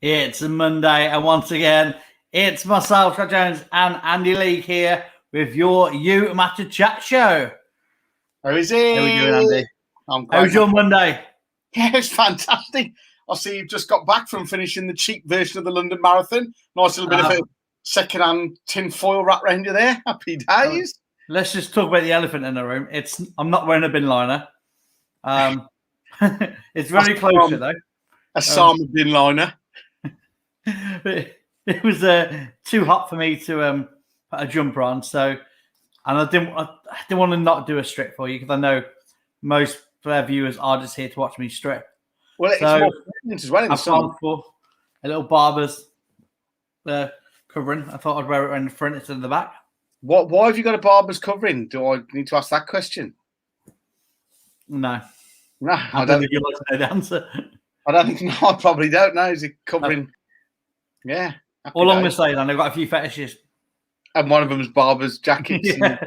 It's a Monday, and once again, it's myself, Scott Jones, and Andy Lee here with your You Matter Chat show. How is it? How are we doing, Andy? I'm great. How's your Monday? Yeah, it's fantastic. I see you've just got back from finishing the cheap version of the London Marathon. Nice little bit of a second-hand tin foil wrap around you there. Happy days. Let's just talk about the elephant in the room. I'm not wearing a bin liner. It's very close, though. A Sama bin liner. It was too hot for me to put a jumper on, and I didn't want to not do a strip for you because I know most viewers are just here to watch me strip. Well, it's more pregnant as well in the summer. For a little barber's covering. I thought I'd wear it in the front instead of the back. Why have you got a barber's covering? Do I need to ask that question? No. I don't think you'd like to know the answer. I don't think. No, I probably don't know. Is it covering? Yeah. All I'm going to say, then, I've got a few fetishes. And one of them is barber's jackets. Yeah.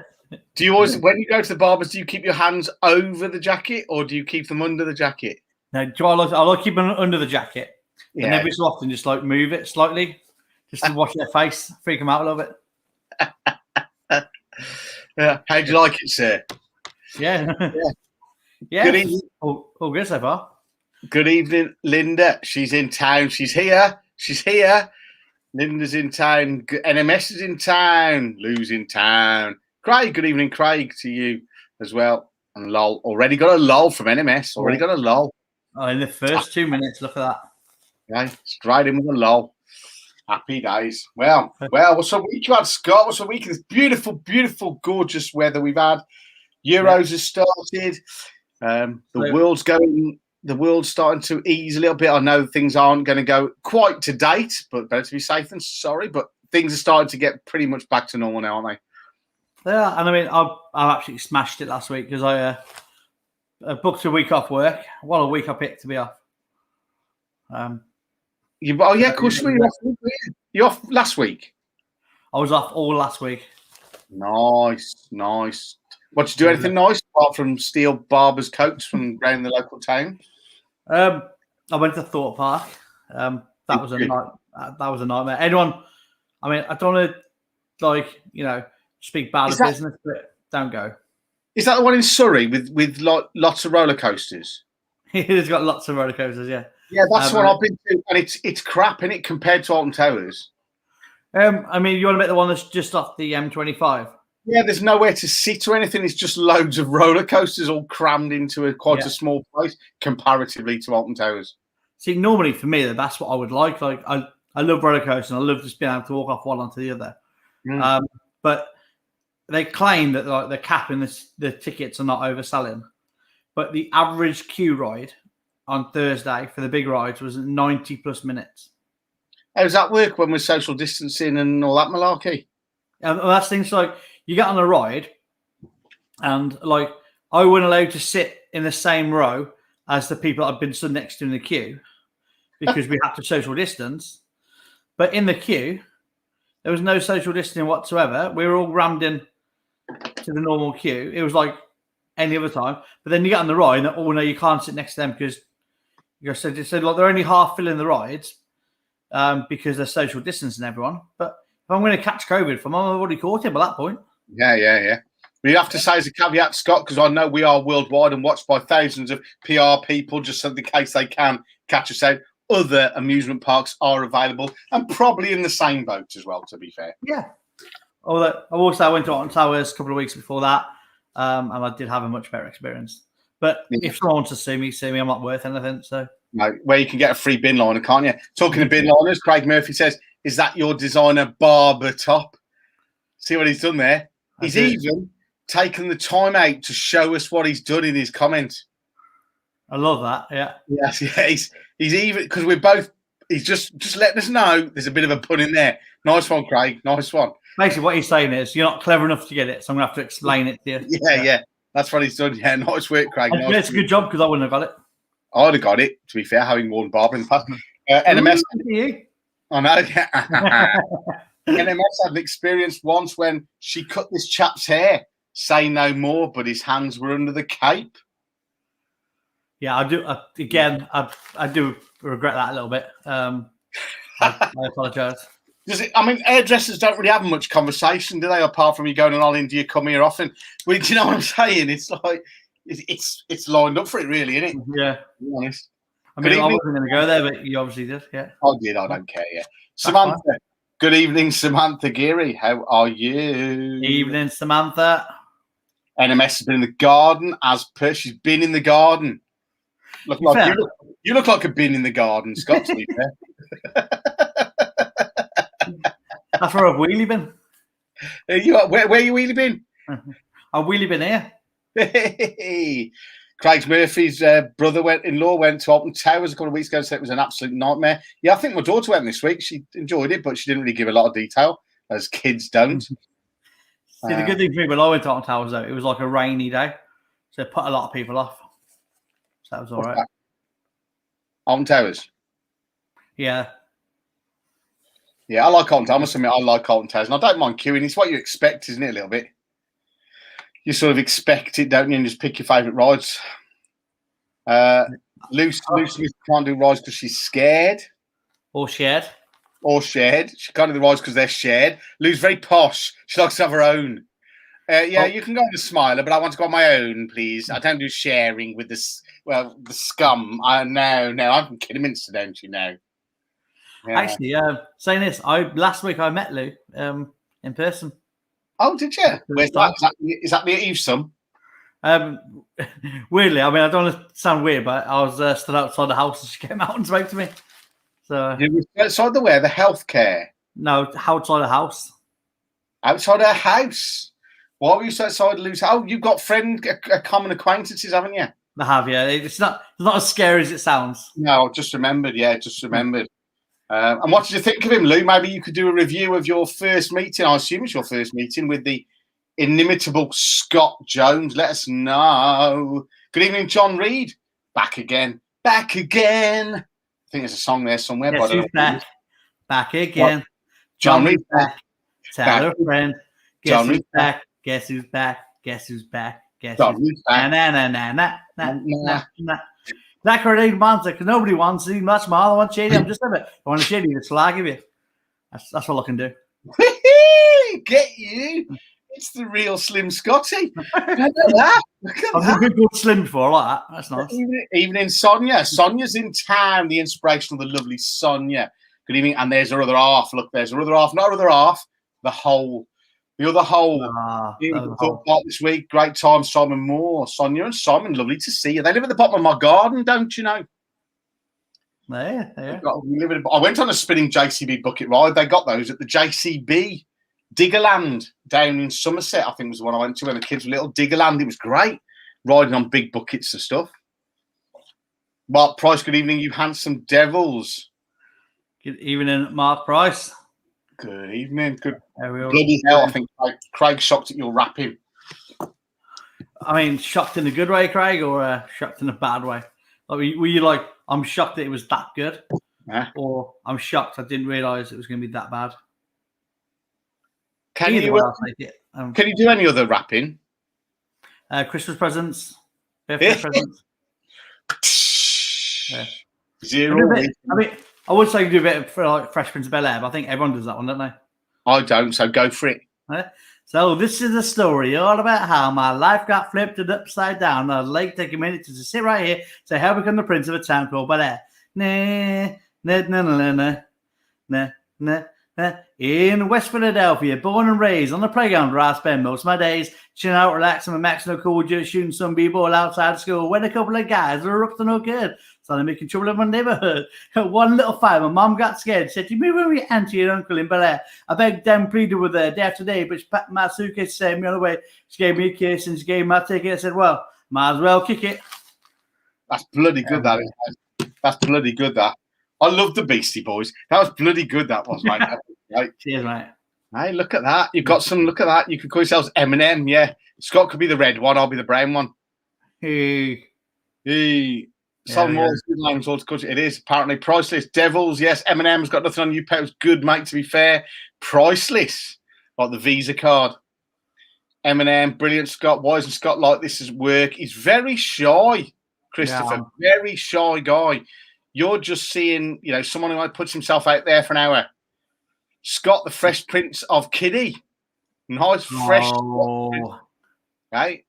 Do you always, when you go to the barbers, do you keep your hands over the jacket or do you keep them under the jacket? No, I like keeping them under the jacket. Yeah. And every so often, just like move it slightly, just to watch their face, freak them out a little bit. Yeah. How do you like it, sir? Yeah. Yeah. Good evening. All good so far. Good evening, Linda. She's in town. She's here. Linda's in town. NMS is in town. Lou's in town. Craig, good evening, Craig, to you as well. And lol. Already got a lol from NMS. Already got a lol. Oh, in the first 2 minutes, look at that. Yeah, straight in with a lol. Happy days. Well, what's a week you had, Scott? What's a week? This beautiful, beautiful, gorgeous weather we've had. Euros has started. The world's starting to ease a little bit. I know things aren't going to go quite to date, but better to be safe than sorry. But things are starting to get pretty much back to normal now, aren't they? Yeah, and I mean, I absolutely smashed it last week because I booked a week off work. What a week I picked to be off. Of course. You're off last week? I was off all last week. Nice. What, did you do anything nice apart from steal barber's coats from around the local town? I went to Thorpe Park. That was a nightmare. Anyone, I mean, I don't want to speak bad of business, but don't go. Is that the one in Surrey with lots of roller coasters? It's got lots of roller coasters, yeah. Yeah, that's what I've been to, and it's crap, isn't it, compared to Alton Towers? I mean, you want to make the one that's just off the M25? Yeah, there's nowhere to sit or anything. It's just loads of roller coasters all crammed into quite a small place comparatively to Alton Towers. See, normally for me, that's what I would like. Like, I love roller coasters and I love just being able to walk off one onto the other. But they claim that the cap and the tickets are not overselling. But the average queue ride on Thursday for the big rides was 90 plus minutes. How does that work when we're social distancing and all that malarkey? That's things like you get on a ride and like I wasn't allowed to sit in the same row as the people I've been stood next to in the queue because we had to social distance. But in the queue, there was no social distancing whatsoever. We were all rammed in to the normal queue. It was like any other time. But then you get on the ride and, no, you can't sit next to them because you're so like they're only half filling the rides because they're social distancing everyone. But if I'm going to catch COVID from them, I've already caught it by that point. Yeah. We have to say as a caveat, Scott, because I know we are worldwide and watched by thousands of PR people just so in case they can catch us out. Other amusement parks are available and probably in the same boat as well, to be fair. Yeah. Although I went to Alton Towers a couple of weeks before that and I did have a much better experience. But if someone wants to see me, I'm not worth anything. So no, where you can get a free bin liner, can't you? Talking of bin liners, Craig Murphy says, is that your designer barber top? See what he's done there? He's even taken the time out to show us what he's done in his comment. I love that. Yeah. Yes, yeah. He's even because we're both. He's just letting us know there's a bit of a pun in there. Nice one, Craig. Nice one. Basically, what he's saying is you're not clever enough to get it, so I'm gonna have to explain it to you. Yeah. That's what he's done. Yeah, nice work, Craig. It's a good job because I wouldn't have got it. I'd have got it. To be fair, having worn barber in the past. NMS. I know. NMS had an experience once when she cut this chap's hair. Say no more, but his hands were under the cape. Yeah, I do. I do regret that a little bit. I apologise. I mean, hairdressers don't really have much conversation, do they? Apart from you going on holiday, do you come here often? Well, do you know what I'm saying? It's like it's lined up for it, really, isn't it? Yeah. To be honest. I mean, I wasn't going to go there, but you obviously did. Yeah. I did. I don't care. Yeah. Samantha. Good evening, Samantha Geary. How are you? Evening, Samantha. NMS has been in the garden as per. She's been in the garden. You look like a bin in the garden, Scott. To be fair. That's where I've wheelie been. Where you wheelie been? I've wheelie been here. Hey. Craig Murphy's brother-in-law went to Alton Towers a couple of weeks ago and said it was an absolute nightmare. Yeah, I think my daughter went this week. She enjoyed it, but she didn't really give a lot of detail, as kids don't. See, the good thing for me when I went to Alton Towers, though, it was like a rainy day, so it put a lot of people off. So that was all right. Alton Towers? Yeah. Yeah, I like Alton Towers. I must admit, I like Alton Towers. And I don't mind queuing. It's what you expect, isn't it, a little bit? You sort of expect it, don't you, and just pick your favourite rides. Lucy can't do rides because she's scared. Or shared. She can't do the rides because they're shared. Lou's very posh. She likes to have her own. You can go on the Smiler, but I want to go on my own, please. I don't do sharing with the scum. No, I'm Kidderminster, don't you know? Yeah. Actually, saying this, last week I met Lou in person. Oh, did you? Where's that? Is that near Evesham? Weirdly, I mean, I don't want to sound weird, but I was stood outside the house and she came out and spoke to me. So you were outside the where? The healthcare? No, outside the house. Outside her house? Why were you so outside Lou's house? Oh, you've got common acquaintances, haven't you? I have, yeah. It's not as scary as it sounds. No, just remembered. Yeah, just remembered. And what did you think of him, Lou? Maybe you could do a review of your first meeting. I assume it's your first meeting with the inimitable Scott Jones. Let us know. Good evening, John Reed. Back again. I think there's a song there somewhere. Guess who's back? Back again. What? John Reed back. Tell a friend. Guess who's back? Guess who's back? Guess who's back? Guess who's back? Nah. That creative monster, because nobody wants to. Much more. I want Shady. I'm just a bit. I want Shady to slag of you. That's all I can do. Get you. It's the real Slim Scotty. Look at that. I've been called Slim before, like that. That's nice. Evening, Sonia. Sonia's in town. The inspiration of the lovely Sonia. Good evening. And there's her other half. Look, there's her other half. Not her other half. The whole. The other whole. This week. Great time, Simon Moore. Sonia and Simon, lovely to see you. They live at the bottom of my garden, don't you know? Yeah. I went on a spinning JCB bucket ride. They got those at the JCB Diggerland down in Somerset, I think was the one I went to when the kids were little. Diggerland. It was great. Riding on big buckets and stuff. Mark Price, good evening, you handsome devils. Good evening, Mark Price. Good evening. Good. Bloody hell, I think Craig's shocked at your rapping. I mean, shocked in a good way, Craig, or shocked in a bad way? Like, were you like, I'm shocked that it was that good? Yeah. Or I'm shocked I didn't realise it was going to be that bad? Can you do any other rapping? Christmas presents, birthday presents. Yeah. Zero. I mean, I would say you do a bit for like Fresh Prince of Bel-Air, but I think everyone does that one, don't they? I don't, so go for it. So this is a story all about how my life got flipped and upside down. I'd like to take a minute to sit right here, say how I become the prince of a town called Bel-Air. In West Philadelphia, born and raised on the playground where I spend most of my days, chilling out, relaxing, and maxing no cool, just shooting some b-ball outside school when a couple of guys were up to no good. Started making trouble in my neighborhood. One little fight, my mom got scared, said, "You move with your auntie and uncle in Bel-Air." I begged them, pleaded with her day after day, but she packed my suitcase, sent me on the way. She gave me a kiss and she gave me my ticket. I said, "Well, might as well kick it." That's bloody good, that is. That's bloody good, that. I love the Beastie Boys. That was bloody good, that was, mate. Right. Cheers, mate. Hey, look at that. You've got some, look at that. You could call yourselves Eminem, yeah. Scott could be the red one, I'll be the brown one. Hey. Some more good names all to cut it. It is apparently priceless. Devils, yes. Eminem's got nothing on you. It was good, mate, to be fair. Priceless. Like the Visa card. Eminem, brilliant. Scott, why isn't Scott like this at work? He's very shy, Christopher. Yeah. Very shy guy. you're just seeing, someone who might put himself out there for an hour. Scott, the Fresh Prince of Kiddie. Nice, fresh. Oh, Right?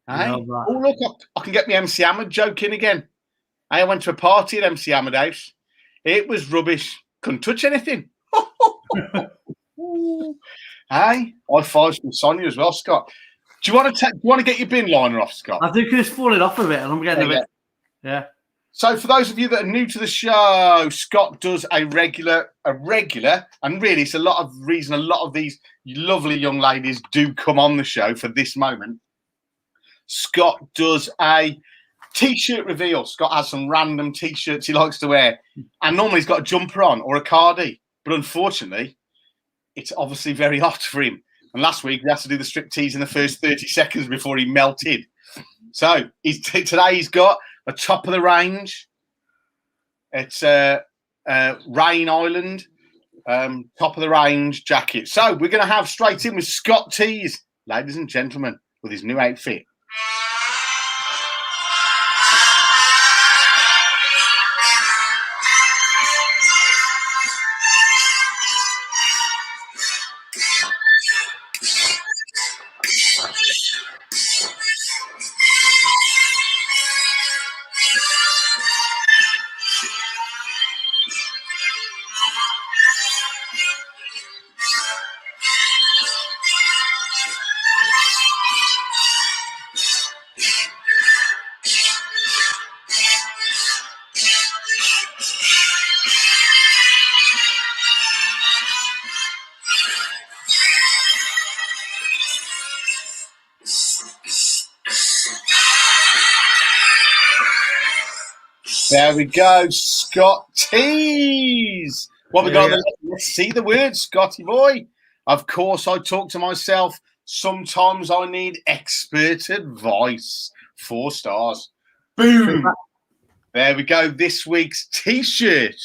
love Hey. that. Oh, look, I can get me MC Hammer joke in again. I went to a party at MC Hammer's house. It was rubbish. Couldn't touch anything. Hey, I five from Sonia as well, Scott. Do you want to get your bin liner off, Scott? I think it's falling off a bit, and I'm getting a bit. Yeah. So, for those of you that are new to the show, Scott does a regular, and really, it's a lot of these lovely young ladies do come on the show for this moment. Scott does a T-shirt reveal. Scott has some random T-shirts he likes to wear, and normally he's got a jumper on or a cardi, but unfortunately, it's obviously very hot for him. And last week we had to do the striptease in the first 30 seconds before he melted. So today he's got a top of the range. It's Rain Island top of the range jacket. So we're going to have straight in with Scott Tees, ladies and gentlemen, with his new outfit. There we go, Scott Tees. What we got? Let's see the words, Scotty boy. Of course, I talk to myself. Sometimes I need expert advice. 4 stars. Boom. There we go. This week's T-shirt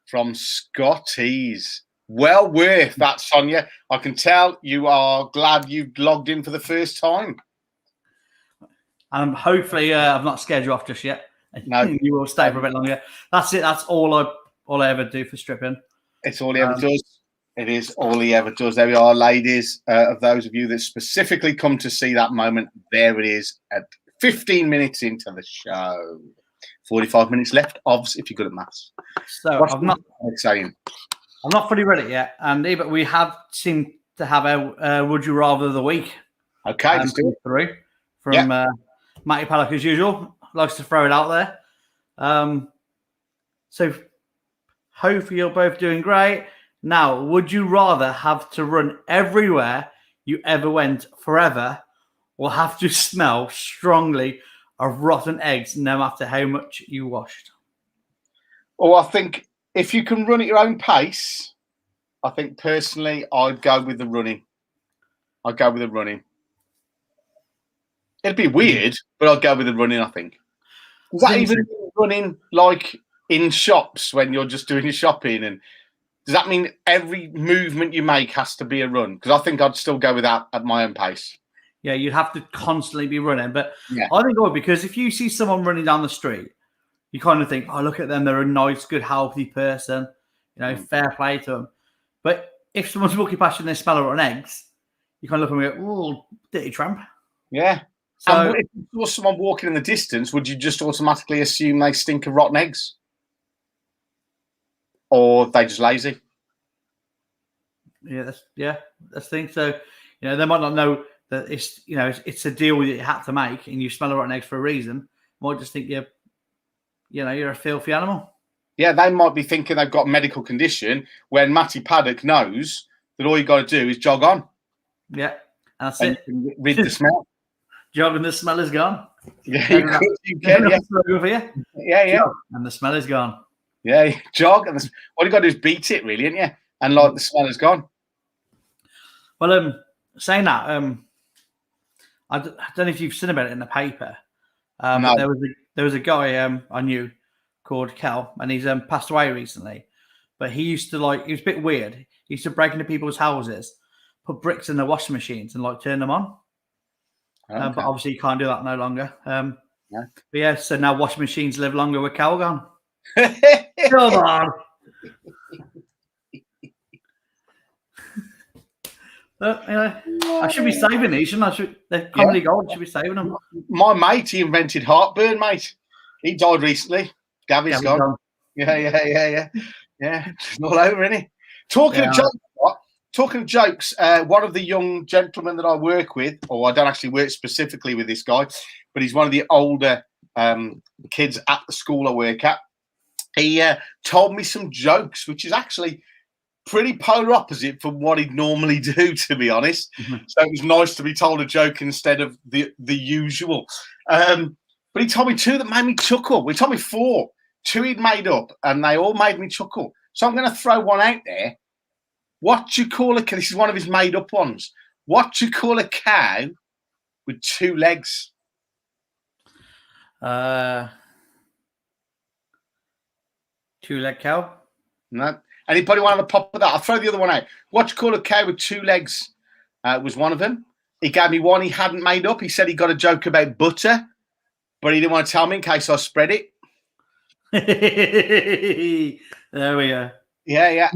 from Scott Tees. Well worth that, Sonia. I can tell you are glad you've logged in for the first time. And hopefully, I've not scared you off just yet. No, you will stay for a bit longer. That's it. That's all I ever do for stripping. It's all he ever does. It is all he ever does. There we are, ladies. Of those of you that specifically come to see that moment, there it is at 15 minutes into the show. 45 minutes left, obviously, if you're good at maths. So I'm not fully ready yet, Andy, but we have seemed to have a Would You Rather of the Week. Okay, let's do it. Through from Matty Paddock as usual. Likes to throw it out there. So hopefully you're both doing great. Now, would you rather have to run everywhere you ever went forever, or have to smell strongly of rotten eggs no matter how much you washed? Well, I think if you can run at your own pace, I think personally I'd go with the running. It'd be weird, but I'd go with the running, I think. Is that even running like in shops when you're just doing your shopping? And does that mean every movement you make has to be a run? Because I think I'd still go with that at my own pace. Yeah, you'd have to constantly be running. But yeah. I think I would, because if you see someone running down the street, you kind of think, oh, look at them. They're a nice, good, healthy person. Fair play to them. But if someone's walking past you and they smell rotten eggs, you kind of look at them and go, oh, dirty tramp. Yeah. So if you saw someone walking in the distance, would you just automatically assume they stink of rotten eggs? Or they just lazy? Yeah, that's the thing. So, they might not know that it's a deal that you had to make, and you smell rotten eggs for a reason. Might just think you're a filthy animal. Yeah, they might be thinking they've got a medical condition when Matty Paddock knows that all you got to do is jog on. Yeah, and that's it. You can rid the smell. Jog and the smell is gone. Yeah, you can. Yeah. Jog and the smell is gone. Yeah, jog and all you got to do is beat it, really, ain't you? And the smell is gone. Well, saying that, I don't know if you've seen about it in the paper. No. There was a guy I knew called Kel, and he's passed away recently. But he used to he was a bit weird. He used to break into people's houses, put bricks in the washing machines, and turn them on. Okay. But obviously you can't do that no longer. Yeah. But yeah, so now washing machines live longer with Kel gone. Come on. I should be saving these, shouldn't I? They're comedy gold. Should be saving them. My mate, he invented heartburn, mate. He died recently. Gavy's gone. Yeah. All over, isn't he? Talking of jokes, one of the young gentlemen that I work with, or I don't actually work specifically with this guy, but he's one of the older kids at the school I work at. He told me some jokes, which is actually pretty polar opposite from what he'd normally do, to be honest. So it was nice to be told a joke instead of the usual. But he told me two that made me chuckle. He told me four. Two he'd made up, and they all made me chuckle. So I'm going to throw one out there. What do you call a cow? This is one of his made-up ones. What do you call a cow with two legs? Two-leg cow? No. Anybody want to have a pop of that? I'll throw the other one out. What do you call a cow with two legs? Was one of them. He gave me one he hadn't made up. He said he got a joke about butter, but he didn't want to tell me in case I spread it. There we go. Yeah.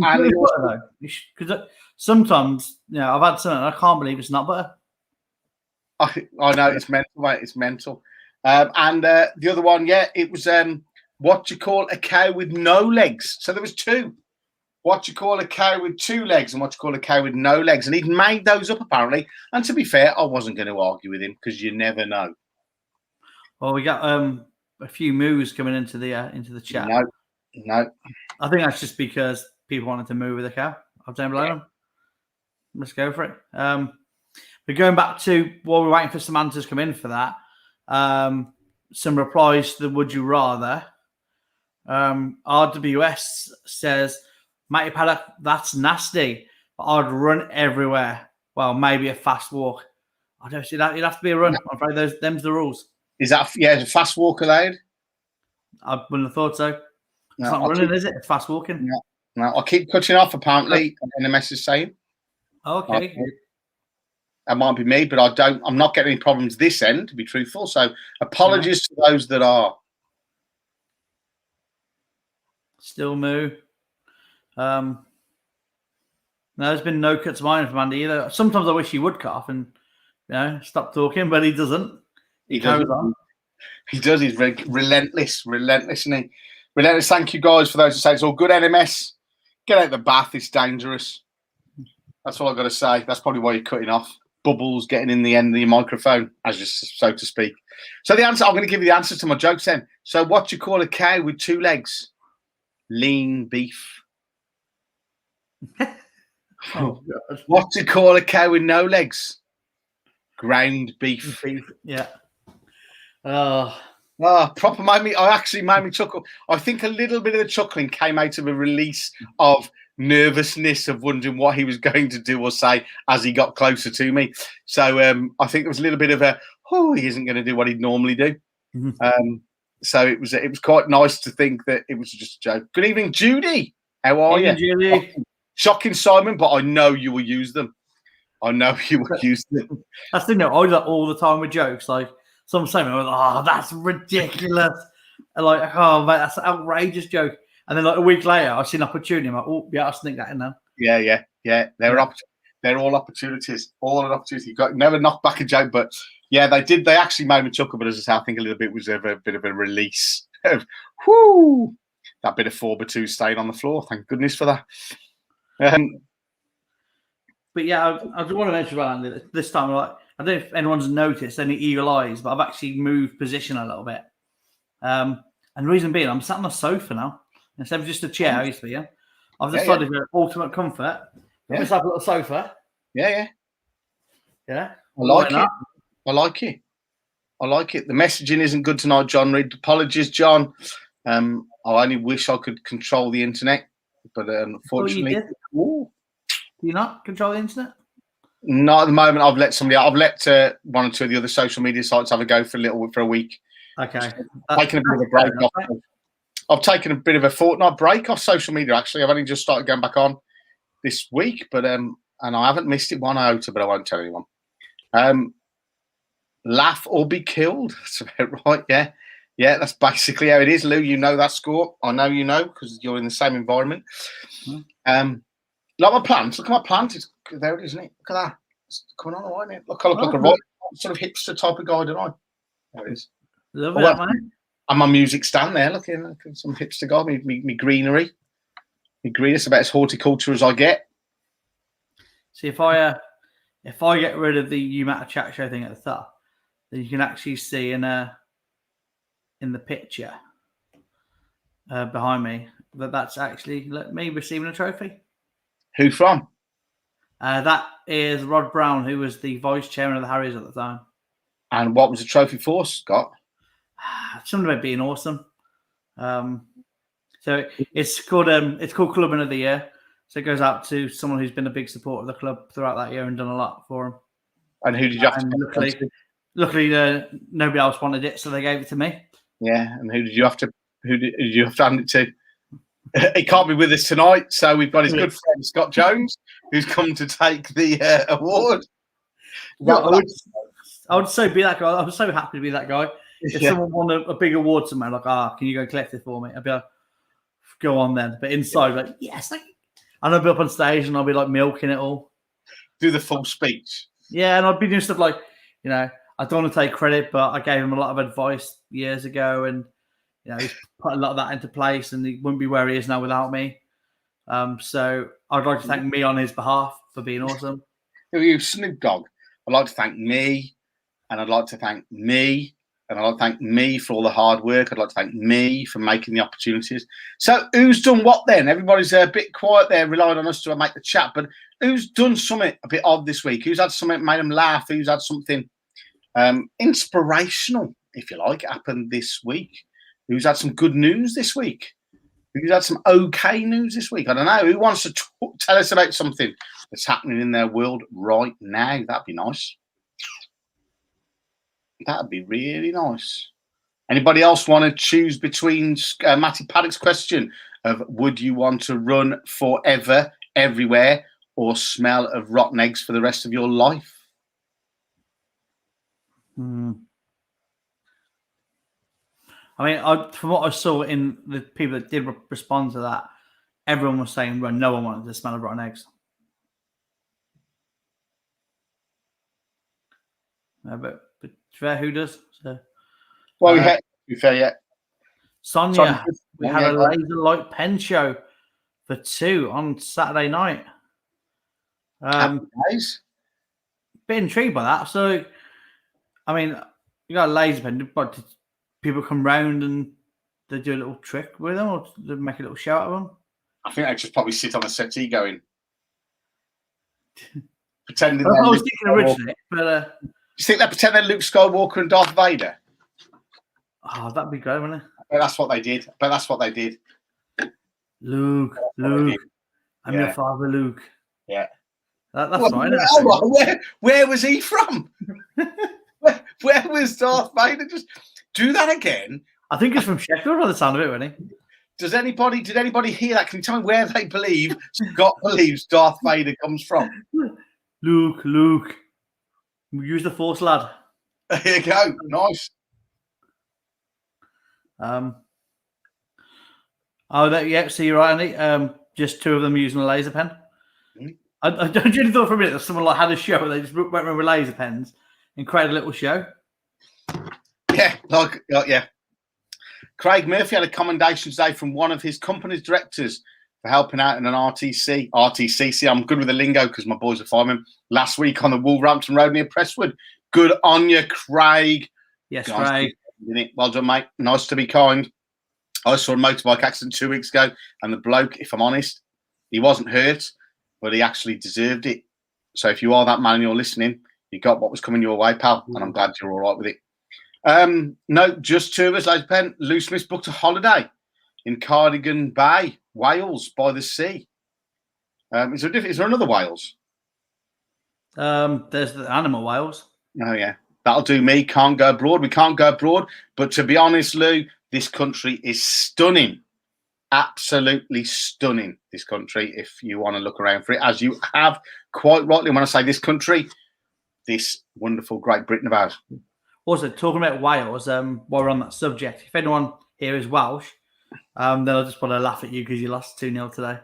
Because sometimes, I've had something I can't believe it's not butter. I know, it's mental, mate. It's mental. And the other one, it was what do you call a cow with no legs? So there was two. What do you call a cow with two legs and what do you call a cow with no legs? And he'd made those up, apparently. And to be fair, I wasn't going to argue with him because you never know. Well, we got a few moves coming into the chat. No. I think that's just because people wanted to move with the cow. I don't blame them. Let's go for it. But going back to while we're waiting for some answers to come in for that, some replies to the Would You Rather. RWS says, Matty Paddock, that's nasty, but I'd run everywhere. Well, maybe a fast walk. I don't see that. It'd have to be a run. No. I'm afraid them's the rules. Is that, is a fast walk allowed? I wouldn't have thought so. No, it's not running, is it? It's fast walking. No, I keep cutting off, apparently, NMS is saying. Okay. That might be me, but I'm not getting any problems this end, to be truthful. So apologies to those that are. Still moo. No, there's been no cuts mine from Andy either. Sometimes I wish he would cut off and stop talking, but he doesn't. He carries on. He does. He's relentless, isn't he? Relentless. Thank you guys for those who say it's all good. NMS, get out the bath. It's dangerous. That's all I've got to say. That's probably why you're cutting off. Bubbles getting in the end of your microphone, as just so to speak. So the answer, I'm going to give you the answer to my jokes then. So what do you call a cow with two legs? Lean beef. Oh, God. What do you call a cow with no legs? Ground beef. Yeah. Oh, proper made me chuckle. I think a little bit of the chuckling came out of a release of nervousness of wondering what he was going to do or say as he got closer to me. So I think there was a little bit of he isn't going to do what he'd normally do. Mm-hmm. So it was quite nice to think that it was just a joke. Good evening, Judy. How are you? Judy. Shocking, Simon, but I know you will use them. That's the thing. I do that all the time with jokes. Like some say, that's ridiculous. And like, oh, mate, that's an outrageous joke. And then like a week later, I see an opportunity. I'm like, I'll sneak that in now. Yeah. They're all opportunities. All an opportunity. You got never knock back a joke, but yeah, they did. They actually made me chuckle. But as I say, I think a little bit was a bit of a release of that bit of 4x2 stayed on the floor. Thank goodness for that. But yeah, I just want to mention about this time. Like, I don't know if anyone's noticed any eagle eyes, but I've actually moved position a little bit. And the reason being, I'm sat on the sofa now instead of just a chair. I used to be. I've decided for ultimate comfort. Just have a little sofa. Yeah. I like it. I like it. The messaging isn't good tonight, John Reed. Apologies, John. I only wish I could control the internet, but unfortunately, do you not control the internet? Not at the moment. I've let one or two of the other social media sites have a go for a week. Okay. Taking a bit of a break off. I've taken a bit of a fortnight break off social media. Actually, I've only just started going back on this week, but and I haven't missed it one iota, but I won't tell anyone. Laugh or be killed. That's about right. Yeah. Yeah, that's basically how it is, Lou. You know that score. I know you know because you're in the same environment. Like my plant. Look at my plant. It's there, isn't it? Look at that. It's coming on all right, mate. Look, I look like a right sort of hipster type of guy, don't I? There it is. Love that, man. And my music stand there. Look at some hipster guy. Me greenery. Me green. It's about as horticulture as I get. See, if I get rid of the You Matter Chat Show thing at the top, then you can actually see in the picture behind me that's actually me receiving a trophy. Who from? That is Rod Brown, who was the vice chairman of the Harriers at the time. And what was the trophy for, Scott? Something about being awesome. So it's called Clubman of the Year. So it goes out to someone who's been a big supporter of the club throughout that year and done a lot for them. And who did you have to? Luckily, nobody else wanted it, so they gave it to me. Yeah, and who did you have to hand it to? He can't be with us tonight, so we've got his good friend Scott Jones, who's come to take the award. I would so be that guy. I was so happy to be that guy. If someone won a big award somewhere, like, can you go collect it for me? I'd be like, go on then. But inside, like, yes. And I'd be up on stage and I'd be like milking it all. Do the full speech. Yeah, and I'd be doing stuff like, I don't want to take credit, but I gave him a lot of advice years ago, and he's put a lot of that into place, and he wouldn't be where he is now without me. So I'd like to thank me on his behalf for being awesome. Who are you, Snoop Dogg? I'd like to thank me, and I'd like to thank me, and I'd like to thank me for all the hard work. I'd like to thank me for making the opportunities. So who's done what then? Everybody's a bit quiet there, relying on us to make the chat, but who's done something a bit odd this week? Who's had something made them laugh? Who's had something inspirational, if you like, happen this week? Who's had some good news this week? Who's had some okay news this week? I don't know. Who wants to tell us about something that's happening in their world right now? That'd be nice. That'd be really nice. Anybody else want to choose between Matty Paddock's question of would you want to run forever, everywhere, or smell of rotten eggs for the rest of your life? I mean, from what I saw in the people that did respond to that, everyone was saying, well, no one wanted the smell of rotten eggs. But who does? So, well, to be fair, yeah. Sonia, we had a laser light pen show for 2 on Saturday night. Nice. Bit intrigued by that. So, I mean, you got a laser pen, but people come round and they do a little trick with them, or they make a little show out of them? I think they just probably sit on a settee going, pretending. I was thinking originally, but you think they pretend they're Luke Skywalker and Darth Vader? Oh, that'd be great, wouldn't it? But that's what they did. Luke, I'm your father, Luke. Yeah, that's fine. Where was he from? where was Darth Vader? Just do that again. I think it's from Sheffield by the sound of it, wasn't he? Did anybody hear that? Can you tell me where they believe Scott believes Darth Vader comes from? Luke. Use the Force, lad. There you go. Nice. So you're right, Andy. Just 2 of them using a laser pen. I genuinely thought for a minute that someone had a show where they just went around with laser pens and created a little show. Yeah. Craig Murphy had a commendation today from one of his company's directors for helping out in an RTCC. I'm good with the lingo because my boys are firemen. Last week on the Wolverhampton Road near Presswood. Good on you, Craig. Yes, Craig. Well done, mate. Nice to be kind. I saw a motorbike accident 2 weeks ago, and the bloke, if I'm honest, he wasn't hurt, but he actually deserved it. So if you are that man and you're listening, you got what was coming your way, pal, and I'm glad you're all right with it. No, just 2 of us, ladies and gentlemen. Lou Smith booked a holiday in Cardigan Bay, Wales, by the sea. Is there another Wales? There's the animal Wales. Oh, yeah. That'll do me. Can't go abroad. We can't go abroad. But to be honest, Lou, this country is stunning. Absolutely stunning, this country, if you want to look around for it. As you have quite rightly, when I say this country, this wonderful Great Britain of ours. Also, talking about Wales, while we're on that subject, if anyone here is Welsh, then I just want to laugh at you because you lost 2-0 today.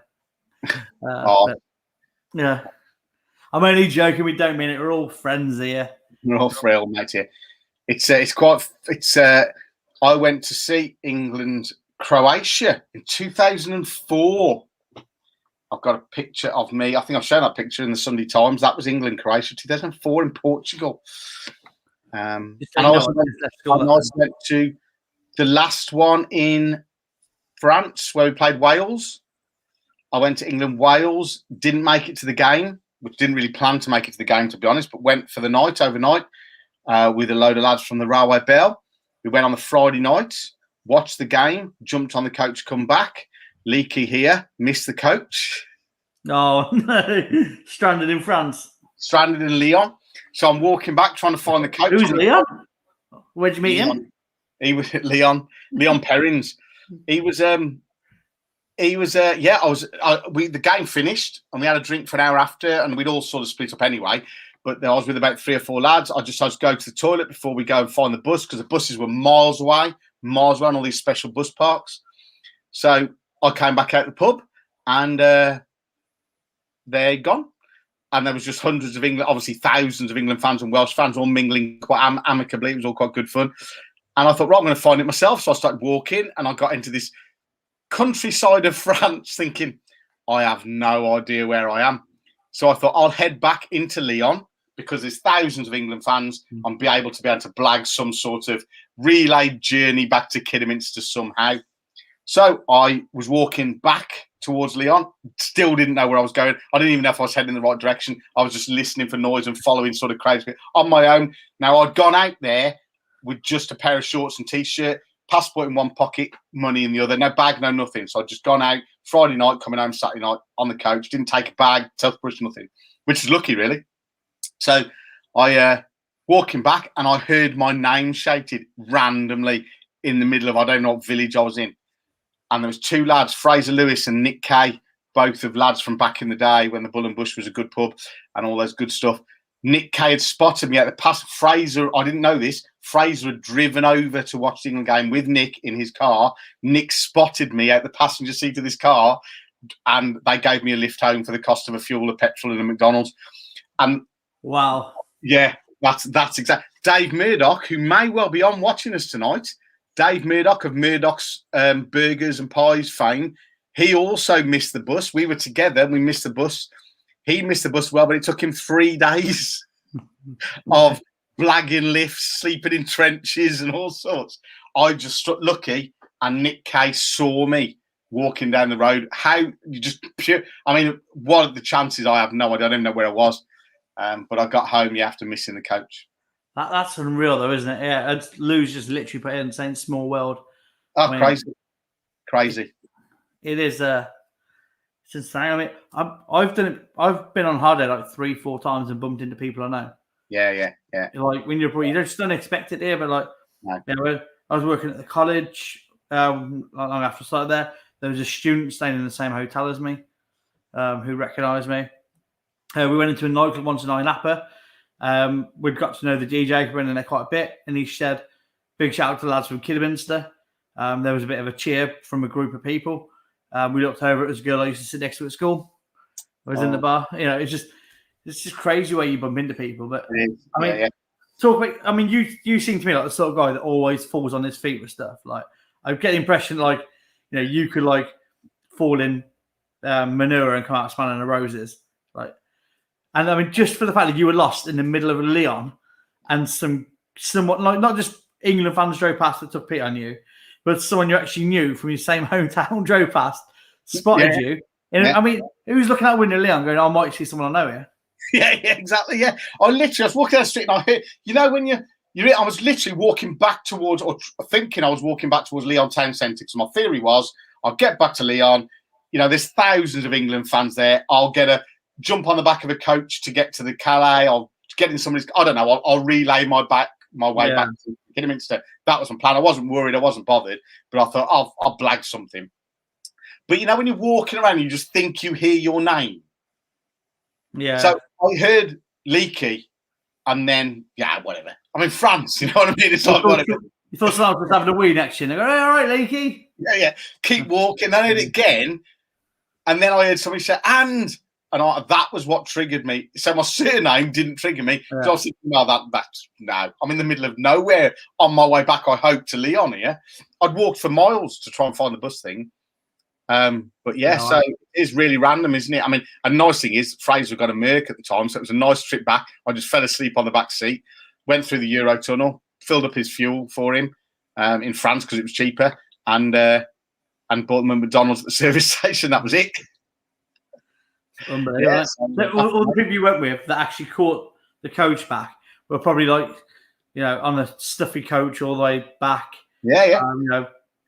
But, yeah. I'm only joking. We don't mean it. We're all friends here. We're all frail, mate. Here, it's quite. I went to see England Croatia in 2004. I've got a picture of me. I think I've shown that picture in the Sunday Times. That was England Croatia 2004 in Portugal. And I also went to the last one in France where we played Wales. I went to England Wales. Didn't make it to the game, which didn't really plan to make it to the game, to be honest, but went for the night overnight with a load of lads from the Railway Bell. We went on the Friday night, watched the game, jumped on the coach, come back. Leaky here, missed the coach. Oh, no. Stranded in France. Stranded in Lyon. So I'm walking back trying to find the coach. Who's Leon? Where'd you meet him? He was at Leon Perrins. The game finished and we had a drink for an hour after and we'd all sort of split up anyway. But I was with about 3 or 4 lads. I just go to the toilet before we go and find the bus because the buses were miles away on all these special bus parks. So I came back out the pub and they're gone. And there was just hundreds of England, obviously thousands of England fans and Welsh fans all mingling quite amicably. It was all quite good fun. And I thought, right, I'm going to find it myself. So I started walking and I got into this countryside of France thinking, I have no idea where I am. So I thought I'll head back into Lyon because there's thousands of England fans and be able to blag some sort of relay journey back to Kidderminster somehow. So I was walking back towards Lyon, still didn't know where I was going. I didn't even know if I was heading in the right direction. I was just listening for noise and following sort of crowds on my own. Now, I'd gone out there with just a pair of shorts and T-shirt, passport in one pocket, money in the other, no bag, no nothing. So I'd just gone out Friday night, coming home Saturday night on the coach, didn't take a bag, toothbrush, nothing, which is lucky, really. So I walking back and I heard my name shouted randomly in the middle of, I don't know what village I was in. And there was 2 lads, Fraser Lewis and Nick Kay, both of lads from back in the day when the Bull and Bush was a good pub and all those good stuff. Nick Kay had spotted me at the pass. Fraser, I didn't know this. Fraser had driven over to watch the England game with Nick in his car. Nick spotted me out the passenger seat of this car and they gave me a lift home for the cost of a fuel, a petrol and a McDonald's. And wow. Yeah, that's exactly. Dave Murdoch, who may well be on watching us tonight, Dave Murdoch of Murdoch's Burgers and Pies fame, he also missed the bus. We were together. We missed the bus. He missed the bus well, but it took him 3 days of blagging lifts, sleeping in trenches and all sorts. I just struck lucky and Nick Kay saw me walking down the road. How you just pure, I mean, what are the chances? I have no idea. I don't even know where I was. But I got home after missing the coach. That's unreal, though, isn't it? Yeah, Lou's just literally put in saying "small world." Oh, I mean, crazy! It is. It's insane. I mean, I've done it. I've been on holiday like 3-4 times and bumped into people I know. Yeah. Like when you just don't expect it here, but like, no. You know, I was working at the college. Long after I started there was a student staying in the same hotel as me, who recognised me. We went into a nightclub once in Napa. We'd got to know the DJ who went in there quite a bit, and he said, "Big shout out to the lads from Kidderminster." There was a bit of a cheer from a group of people. We looked over at this girl I used to sit next to at school. I was in the bar. You know, it's just crazy where you bump into people. But I mean, talk about. I mean, you seem to me like the sort of guy that always falls on his feet with stuff. Like I get the impression, like you could like fall in manure and come out smelling of roses, like. And I mean, just for the fact that you were lost in the middle of Lyon and somewhat like not just England fans drove past that took pity on you, but someone you actually knew from your same hometown drove past, spotted you. And I mean, who's looking out the window of Lyon going, I might see someone I know here? Yeah, exactly. Yeah. I was walking down the street and I heard, when I was literally walking back towards, or thinking I was walking back towards Lyon Town Centre. So my theory was, I'll get back to Lyon. There's thousands of England fans there. I'll jump on the back of a coach to get to the Calais. I'll get in somebody's. I don't know. I'll relay my way back to Kidderminster. That was my plan. I wasn't worried. I wasn't bothered. But I thought I'll blag something. But when you're walking around, you just think you hear your name. Yeah. So I heard Leaky and then whatever. I'm in France, you know what I mean? It's like whatever. You thought someone was having a wee next to you, and they go, hey, all right, Leaky. Yeah. Keep walking. Then I heard it again, and then I heard somebody say, that was what triggered me. So my surname didn't trigger me. Yeah. So I was thinking, that's no. I'm in the middle of nowhere on my way back, I hope, to Lyon here. I'd walked for miles to try and find the bus thing. But yeah, so it's really random, isn't it? I mean, a nice thing is Fraser got a Merc at the time, so it was a nice trip back. I just fell asleep on the back seat, went through the Eurotunnel, filled up his fuel for him in France because it was cheaper, and bought them a McDonald's at the service station. That was it. Unbelievable. Yeah, all the people you went with that actually caught the coach back were probably like, on a stuffy coach all the way back. Yeah.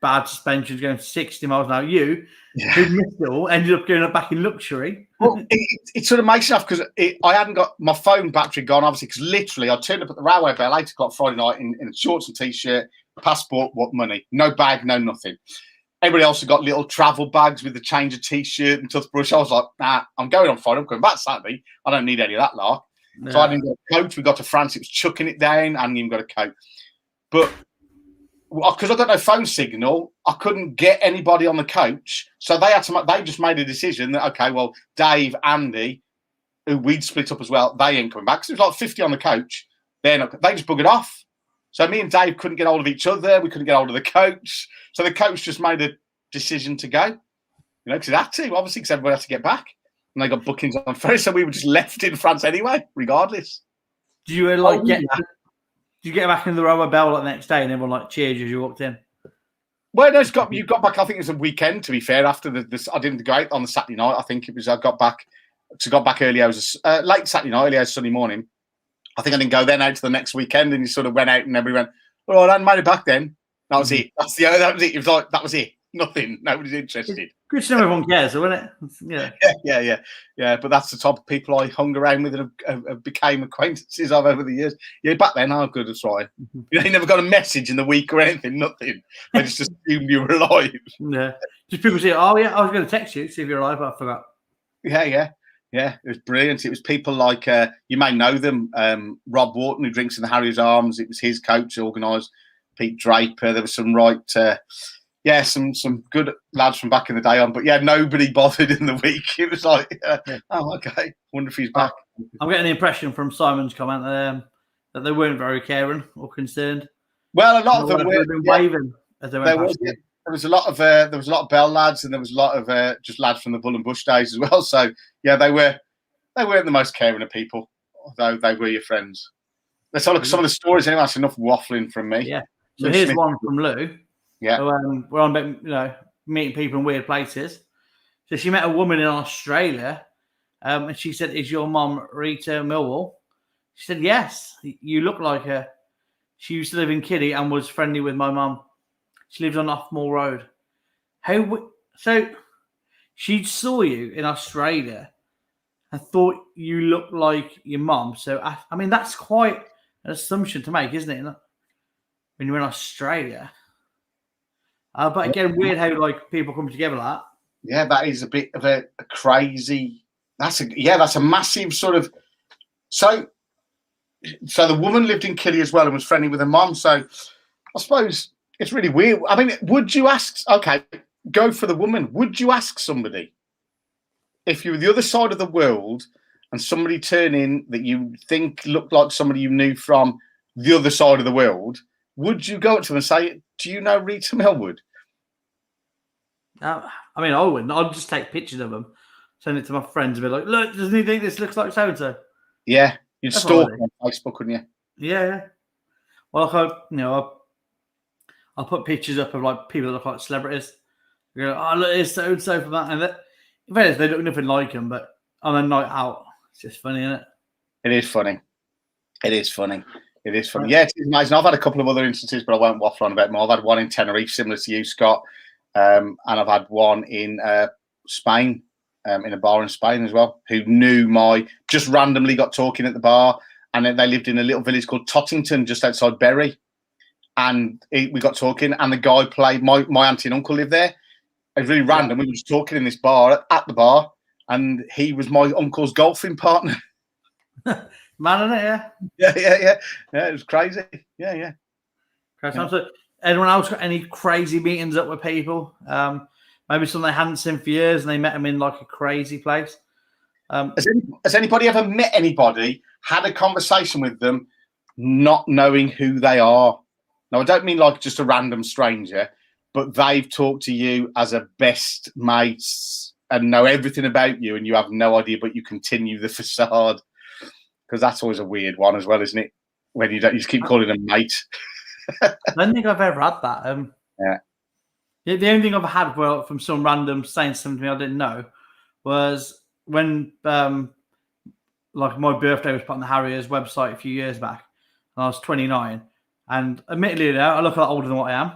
Bad suspensions going 60 miles an hour. You, who missed it all, ended up going back in luxury. Well, it sort of makes enough because I hadn't got my phone battery gone, obviously, because literally I turned up at the railway bell 8 o'clock Friday night in shorts and t-shirt, passport, what money, no bag, no nothing. Everybody else had got little travel bags with the change of t-shirt and toothbrush. I was like, nah, I'm going on Friday. I'm going back Saturday. I don't need any of that lark. Yeah. So I didn't get a coach. We got to France. It was chucking it down. I hadn't even got a coat. But because I got no phone signal, I couldn't get anybody on the coach. So they just made a decision that, okay, well, Dave, Andy, who we'd split up as well, they ain't coming back. Because it was like 50 on the coach. They just buggered off. So me and Dave couldn't get hold of each other. We couldn't get hold of the coach. So the coach just made a decision to go, because it had to, obviously, because everybody had to get back. And they got bookings on Friday, so we were just left in France anyway, regardless. Did you get back in the Railway Bell the next day and everyone cheered you as you walked in? Well, no, you got back, I think it was a weekend, to be fair, after this. I didn't go out on the Saturday night. I think it was, I got back early. I was late Saturday night, early as Sunday morning. I think I didn't go then out to the next weekend, and you sort of went out and everybody went, oh, I hadn't made it back then. That was it. That was it. It was like, that was it. Nothing. Nobody's interested. Good to know everyone cares, though, isn't it? Yeah. But that's the type of people I hung around with and have became acquaintances of over the years. Yeah, back then, good, that's right. You never got a message in the week or anything, nothing. They just assumed you were alive. Yeah. Just people say, oh, yeah, I was going to text you, see if you're alive, but I forgot. Yeah. It was brilliant. It was people like, you may know them, Rob Wharton, who drinks in the Harriers Arms. It was his coach who organised. Pete Draper. There was some some good lads from back in the day on. But yeah, nobody bothered in the week. It was like, oh, okay. Wonder if he's back. I'm getting the impression from Simon's comment that they weren't very caring or concerned. Well, a lot of them were waving as they went past. There was a lot of Bell lads, and there was a lot of just lads from the Bull and Bush days as well. So yeah, they weren't the most caring of people, although they were your friends. Let's have a look at some of the stories anyway. That's enough waffling from me. Yeah. So here's one from Lou. Yeah. So, we're on meeting people in weird places. So she met a woman in Australia, and she said, "Is your mum Rita Millwall?" She said, "Yes, you look like her. She used to live in Kiddie and was friendly with my mum. She lives on Offmore Road." So she saw you in Australia and thought you looked like your mum. So I mean, that's quite an assumption to make, isn't it? When you're in Australia. But again, weird how people come together like that. Yeah, that is a bit of a crazy. That's a massive sort of. So the woman lived in Kiddie as well and was friendly with her mom. So I suppose it's really weird. I mean, would you ask? Okay, go for the woman. Would you ask somebody if you were the other side of the world and somebody turned in that you think looked like somebody you knew from the other side of the world? Would you go up to them and say, "Do you know Rita Millwood?" I mean, I wouldn't. I'd just take pictures of them, send it to my friends, and be like, "Look, doesn't he think this looks like so and so?" Yeah, you'd stalk on Facebook, wouldn't you? Yeah. Well, I'll put pictures up of people that look like celebrities. You go, "Oh, look, it's so and so from that," and that. In fairness, they look nothing like him, but on a night out, it's just funny, isn't it? It is funny. Yeah, it's amazing. I've had a couple of other instances, but I won't waffle on about more. I've had one in Tenerife, similar to you, Scott, and I've had one in Spain, in a bar in Spain as well, who knew just randomly got talking at the bar, and then they lived in a little village called Tottington, just outside Bury, and we got talking, and the guy played, my auntie and uncle lived there. It was really random. We were just talking in this bar, at the bar, and he was my uncle's golfing partner. Man, isn't it? Yeah. Yeah, it was crazy. Yeah. Crazy. So, anyone else got any crazy meetings up with people? Maybe someone they hadn't seen for years and they met them in like a crazy place. Has anybody ever met anybody, had a conversation with them, not knowing who they are? Now, I don't mean like just a random stranger, but they've talked to you as a best mates and know everything about you, and you have no idea, but you continue the facade. Because that's always a weird one as well, isn't it? When you just keep calling them mate. I don't think I've ever had that. Yeah. The only thing I've had from some random saying something to me I didn't know was when like my birthday was put on the Harriers website a few years back, and I was 29. And admittedly, I look a lot older than what I am.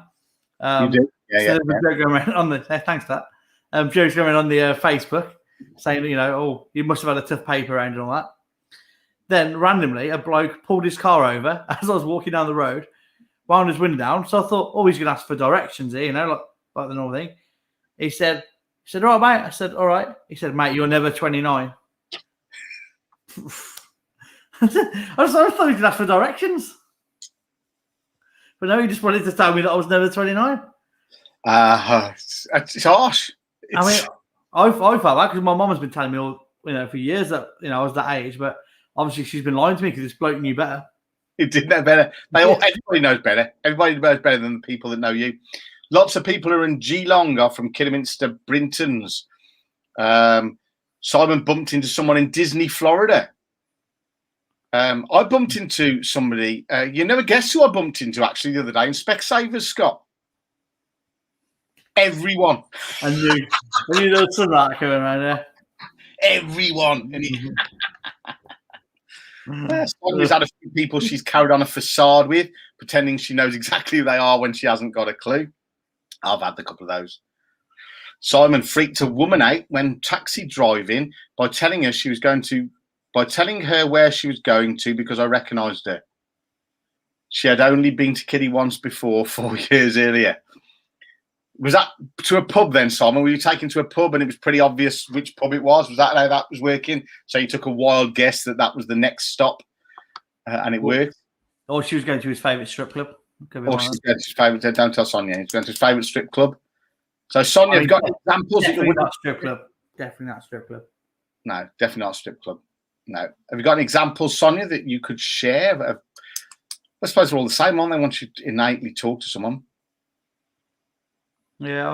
You do? Yeah, so there's a joke going around on the thanks for that. Jokes going on the Facebook saying, oh, you must have had a tough paper round and all that. Then randomly, a bloke pulled his car over as I was walking down the road, wound his window down. So I thought, oh, he's going to ask for directions here, like the normal thing. He said, all right, mate. I said, all right. He said, mate, you're never 29. I thought he was going to ask for directions. But no, he just wanted to tell me that I was never 29. It's harsh. I mean, I felt that because my mum has been telling me all, for years that, I was that age, but obviously she's been lying to me because this bloke knew better. He did know better. Everybody knows better. Everybody knows better than the people that know you. Lots of people are in Geelong are from Kidderminster, Brintons. Simon bumped into someone in Disney, Florida. I bumped into somebody. You never guess who I bumped into actually the other day in Specsavers, Scott. Everyone. I knew there was some that coming around there. Everyone. Sonia's had a few people she's carried on a facade with, pretending she knows exactly who they are when she hasn't got a clue. I've had a couple of those. Simon freaked a woman out when taxi driving by telling her where she was going to because I recognised her. She had only been to Kiddie once before, 4 years earlier. Was that to a pub then, Simon? Were you taken to a pub and it was pretty obvious which pub it was? Was that how that was working? So you took a wild guess that was the next stop and it worked? Or she was going to his favourite strip club. Or she's going to his favourite, don't tell Sonia, he's going to his favourite strip club. So Sonia, have you got examples? Definitely not strip club. Definitely not strip club. No, definitely not strip club. No. Have you got an example, Sonia, that you could share? I suppose they're all the same, aren't they, once you innately talk to someone? Yeah, I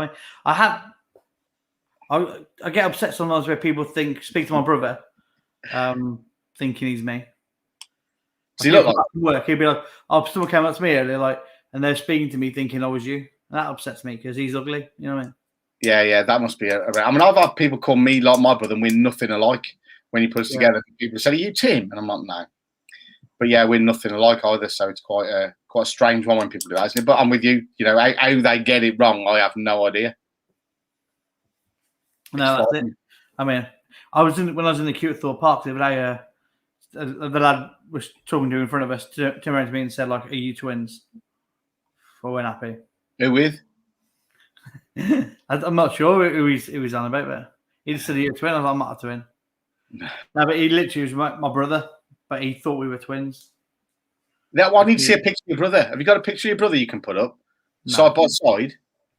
mean, I get upset sometimes where people speak to my brother, thinking he's me. Does he look like work? He'd be like, "Oh, someone came up to me earlier, and they're speaking to me thinking I was you." And that upsets me because he's ugly. You know what I mean? Yeah, that must be. I mean, I've had people call me like my brother, and we're nothing alike. When you put us together, people say, "Are you Tim?" And I'm like, "No." But yeah, we're nothing alike either. So it's quite a strange one when people do that, isn't it? But I'm with you. How they get it wrong, I have no idea. No, that's it. I mean, when I was in the queue at Thorpe Park the other day, the lad was talking to in front of us, turned around to me and said, "Like, are you twins?" I went happy. Who with? I'm not sure who he's on about, but he just said, "Are you a twin?" I was like, "I'm not a twin." No, but he literally was my brother, but he thought we were twins. Now, I need to see a picture of your brother. Have you got a picture of your brother you can put up side by side?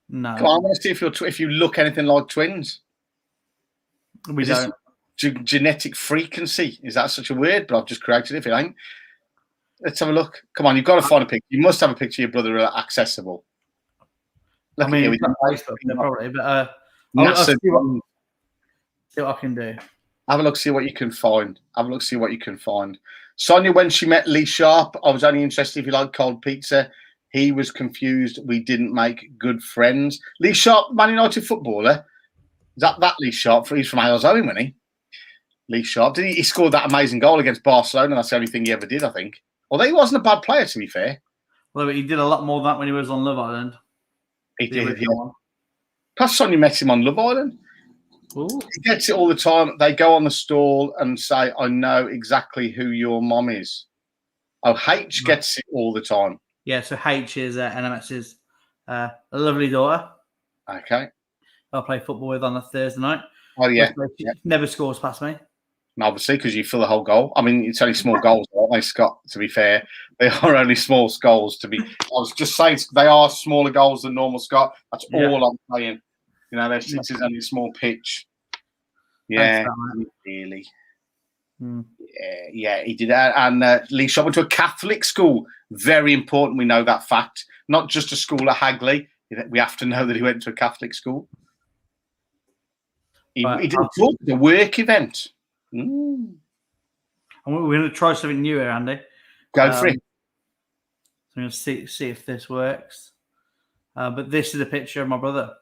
No. Come on, I want to see if you look anything like twins. We don't. Genetic frequency. Is that such a word? But I've just corrected it if it ain't. Let's have a look. Come on, you've got to find a picture. You must have a picture of your brother accessible. Look, I mean, Facebook, probably, but I'll see what I can do. Have a look, see what you can find. Sonia, when she met Lee Sharp, I was only interested if you like cold pizza. He was confused. We didn't make good friends. Lee Sharp, Man United footballer. Is that Lee Sharp? He's from Ailes Owen, wasn't he? Lee Sharp. He scored that amazing goal against Barcelona. That's the only thing he ever did, I think. Although he wasn't a bad player, to be fair. Well, he did a lot more than that when he was on Love Island. He did, yeah. Plus, Sonia met him on Love Island. Ooh. He gets it all the time. They go on the stall and say, "I know exactly who your mom is." Oh, H gets it all the time. Yeah, so H is NMS's a lovely daughter. Okay. I'll play football with on a Thursday night. Oh, yeah. She never scores past me. And obviously, because you fill the whole goal. I mean, it's only small goals, aren't they, Scott? To be fair, they are only small goals. I was just saying they are smaller goals than normal, Scott. That's all I'm saying. You know, this is only a small pitch. Yeah, really. Yeah, he did that. And Lee Shot went to a Catholic school. Very important. We know that fact. Not just a school at Hagley. We have to know that he went to a Catholic school. He did a work event. And we're going to try something new here, Andy. Go for it. I'm going to see if this works. But this is a picture of my brother.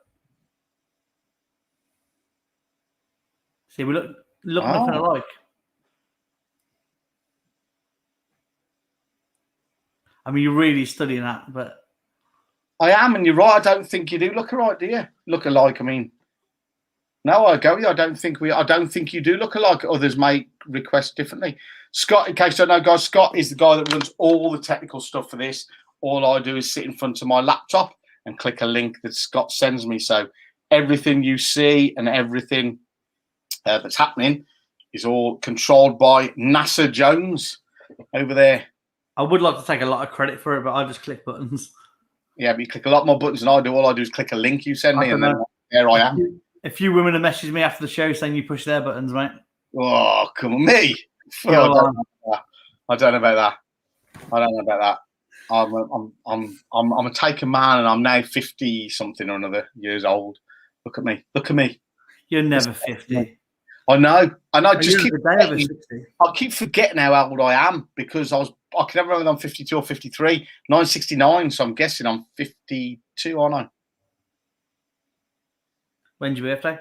See, we look nothing alike. I mean, you're really studying that, but I am, and you're right. I don't think you do look alike, do you? Look alike. I mean, no, I go with you. I don't think you do look alike. Others may request differently. Scott, in case you don't know, guys, Scott is the guy that runs all the technical stuff for this. All I do is sit in front of my laptop and click a link that Scott sends me. So everything you see and everything that's happening is all controlled by NASA Jones over there. I would like to take a lot of credit for it, but I just click buttons. Yeah, but you click a lot more buttons than I do. All I do is click a link you send me, and then there I am. A few women have messaged me after the show saying you push their buttons, mate. Oh, come on, me! I don't know about that. I'm a taken man, and I'm now 50 something or another years old. Look at me. You're never 50. I know. I keep forgetting how old I am because I can never remember I'm 52 or 53. 969, so I'm guessing I'm 52, aren't I? When's your birthday?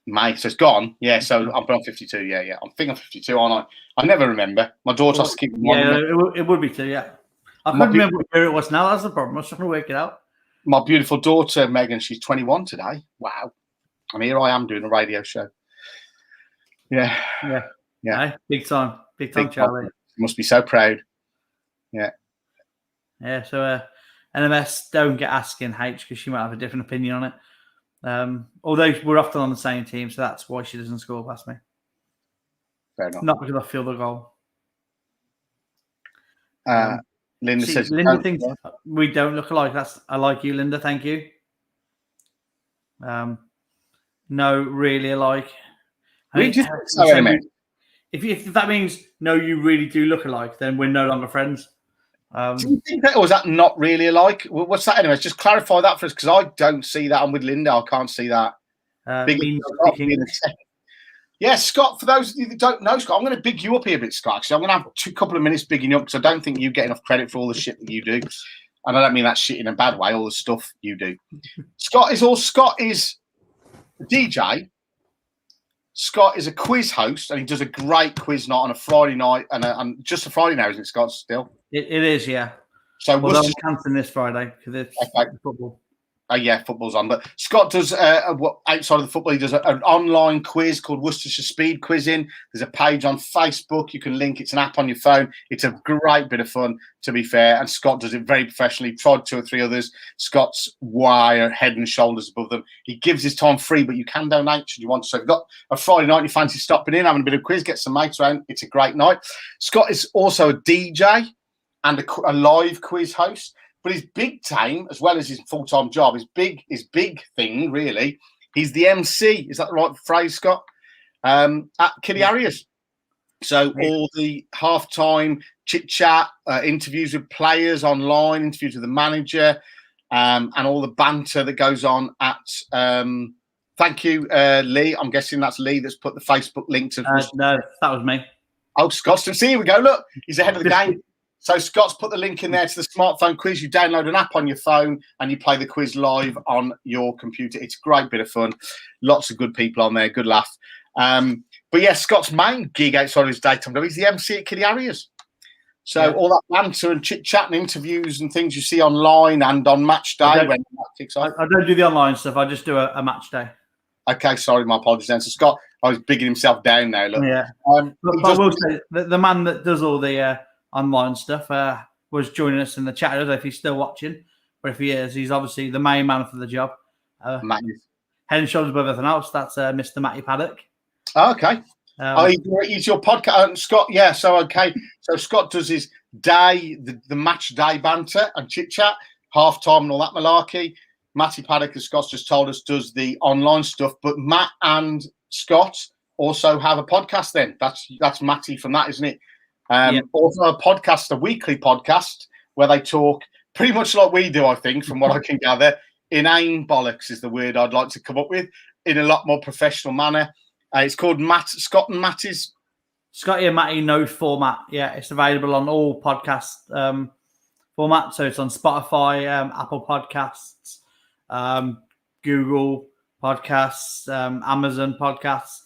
May, so it's gone. Yeah, so I'm 52. Yeah. I'm thinking I'm 52, aren't I? I never remember. My daughter has to keep reminding me. It would be too, yeah. I couldn't remember what year it was now. That's the problem. I was trying to work it out. My beautiful daughter, Megan, she's 21 today. Wow. And here I am doing a radio show. Yeah. Hey, big time, Charlie. You must be so proud. Yeah. Yeah. So NMS don't get asking H because she might have a different opinion on it. Although we're often on the same team, so that's why she doesn't score past me. Fair enough. Not because I feel the goal. Linda says Linda thinks we don't look alike. I like you, Linda. Thank you. No, really alike. If that means no, you really do look alike, then we're no longer friends. Do you think that, or is that not really alike? What's that anyway? Just clarify that for us, because I don't see that. I'm with Linda. I can't see that. Yeah, Scott, for those of you that don't know, Scott, I'm going to big you up here a bit, Scott. So I'm going to have a couple of minutes bigging you up because I don't think you get enough credit for all the shit that you do. And I don't mean that shit in a bad way, all the stuff you do. Scott is a DJ. Scott is a quiz host, and he does a great quiz night on a Friday night, and just a Friday now, isn't it, Scott, still? It is, yeah. So I'm cancelling this Friday because it's football. Yeah, football's on. But Scott does, outside of the football, he does an online quiz called Worcestershire Speed Quizzing. There's a page on Facebook. You can link. It's an app on your phone. It's a great bit of fun, to be fair. And Scott does it very professionally. Tried 2 or 3 others. Scott's wire head and shoulders above them. He gives his time free, but you can donate should you want to. So if you've got a Friday night, you fancy stopping in, having a bit of quiz, get some mates around. It's a great night. Scott is also a DJ and a live quiz host. But his big time, as well as his full-time job, his big thing, really, he's the MC. Is that the right phrase, Scott? At Kiddie Harriers. So all the halftime chit-chat, interviews with players online, interviews with the manager, and all the banter that goes on at... thank you, Lee. I'm guessing that's Lee that's put the Facebook link to... No, that was me. Oh, Scott. So here we go. Look, he's ahead of the game. So Scott's put the link in there to the smartphone quiz. You download an app on your phone and you play the quiz live on your computer. It's a great bit of fun. Lots of good people on there. Good laugh. But yeah, Scott's main gig outside of his daytime job, he's the MC at Kiddie Harriers. So all that banter and chit-chat and interviews and things you see online and on match day when that kicks off. I don't do the online stuff. I just do a match day. Okay, sorry, my apologies then. So Scott, I was bigging himself down now. Look. Yeah. But I will say, the man that does all the... online stuff was joining us in the chat. I don't know if he's still watching, but if he is, he's obviously the main man for the job. Head and shoulders above everything else. That's Mr. Matty Paddock. Oh, okay. He's your podcast, Scott. Yeah, so okay. So Scott does his the match day banter and chit chat, half time and all that malarkey. Matty Paddock, as Scott's just told us, does the online stuff. But Matt and Scott also have a podcast. Then that's Matty from that, isn't it? Also a podcast, a weekly podcast where they talk pretty much like we do. I think, from what I can gather, inane bollocks is the word I'd like to come up with in a lot more professional manner. It's called Scott and Matty's. Scotty and Matty No Format. Yeah, it's available on all podcast formats. So it's on Spotify, Apple Podcasts, Google Podcasts, Amazon Podcasts,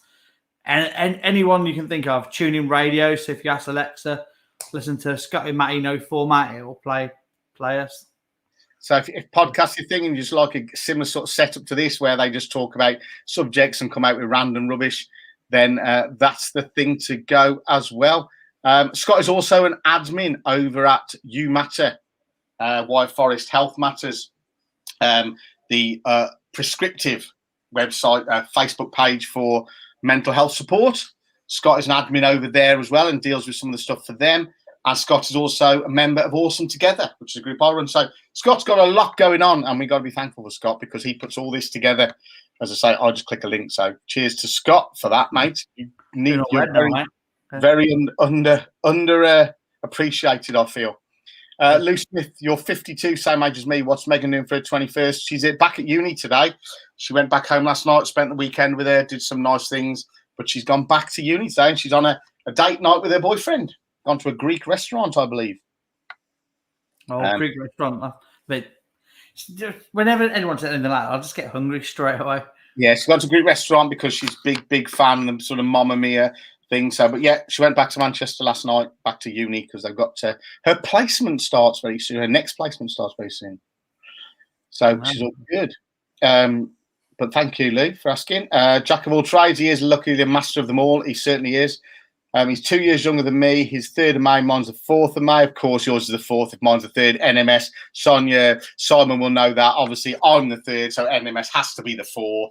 and anyone you can think of. TuneIn Radio. So if you ask Alexa, listen to Scotty and Matty No Format, it will play us. So if podcast your thing and you just like a similar sort of setup to this where they just talk about subjects and come out with random rubbish, then that's the thing to go as well. Scott is also an admin over at You Matter, Why Forest Health Matters, the prescriptive website, Facebook page for mental health support. Scott is an admin over there as well and deals with some of the stuff for them. And Scott is also a member of Awesome Together, which is a group I run. So Scott's got a lot going on, and we've got to be thankful for Scott because he puts all this together. As I say, I'll just click a link. So cheers to Scott for that, mate. You're very under appreciated, I feel. Lou Smith, you're 52, same age as me. What's Megan doing for her 21st? She's back at uni today. She went back home last night, spent the weekend with her, did some nice things, but she's gone back to uni today, and she's on a date night with her boyfriend. Gone to a Greek restaurant, I believe. Greek restaurant. But whenever anyone says anything like that, I'll just get hungry straight away. Yeah, she's gone to a Greek restaurant because she's big fan of the sort of Mamma Mia thing. So, but yeah, she went back to Manchester last night, back to uni because they've got her placement starts very soon. Her next placement starts very soon. So she's all good. But thank you, Lou, for asking. Jack of all trades, he is luckily the master of them all. He certainly is. He's 2 years younger than me. He's 3rd of May. Mine's the 4th of May. Of course, yours is the 4th. If mine's the 3rd, NMS. Sonia, Simon will know that. Obviously, I'm the 3rd, so NMS has to be the 4th.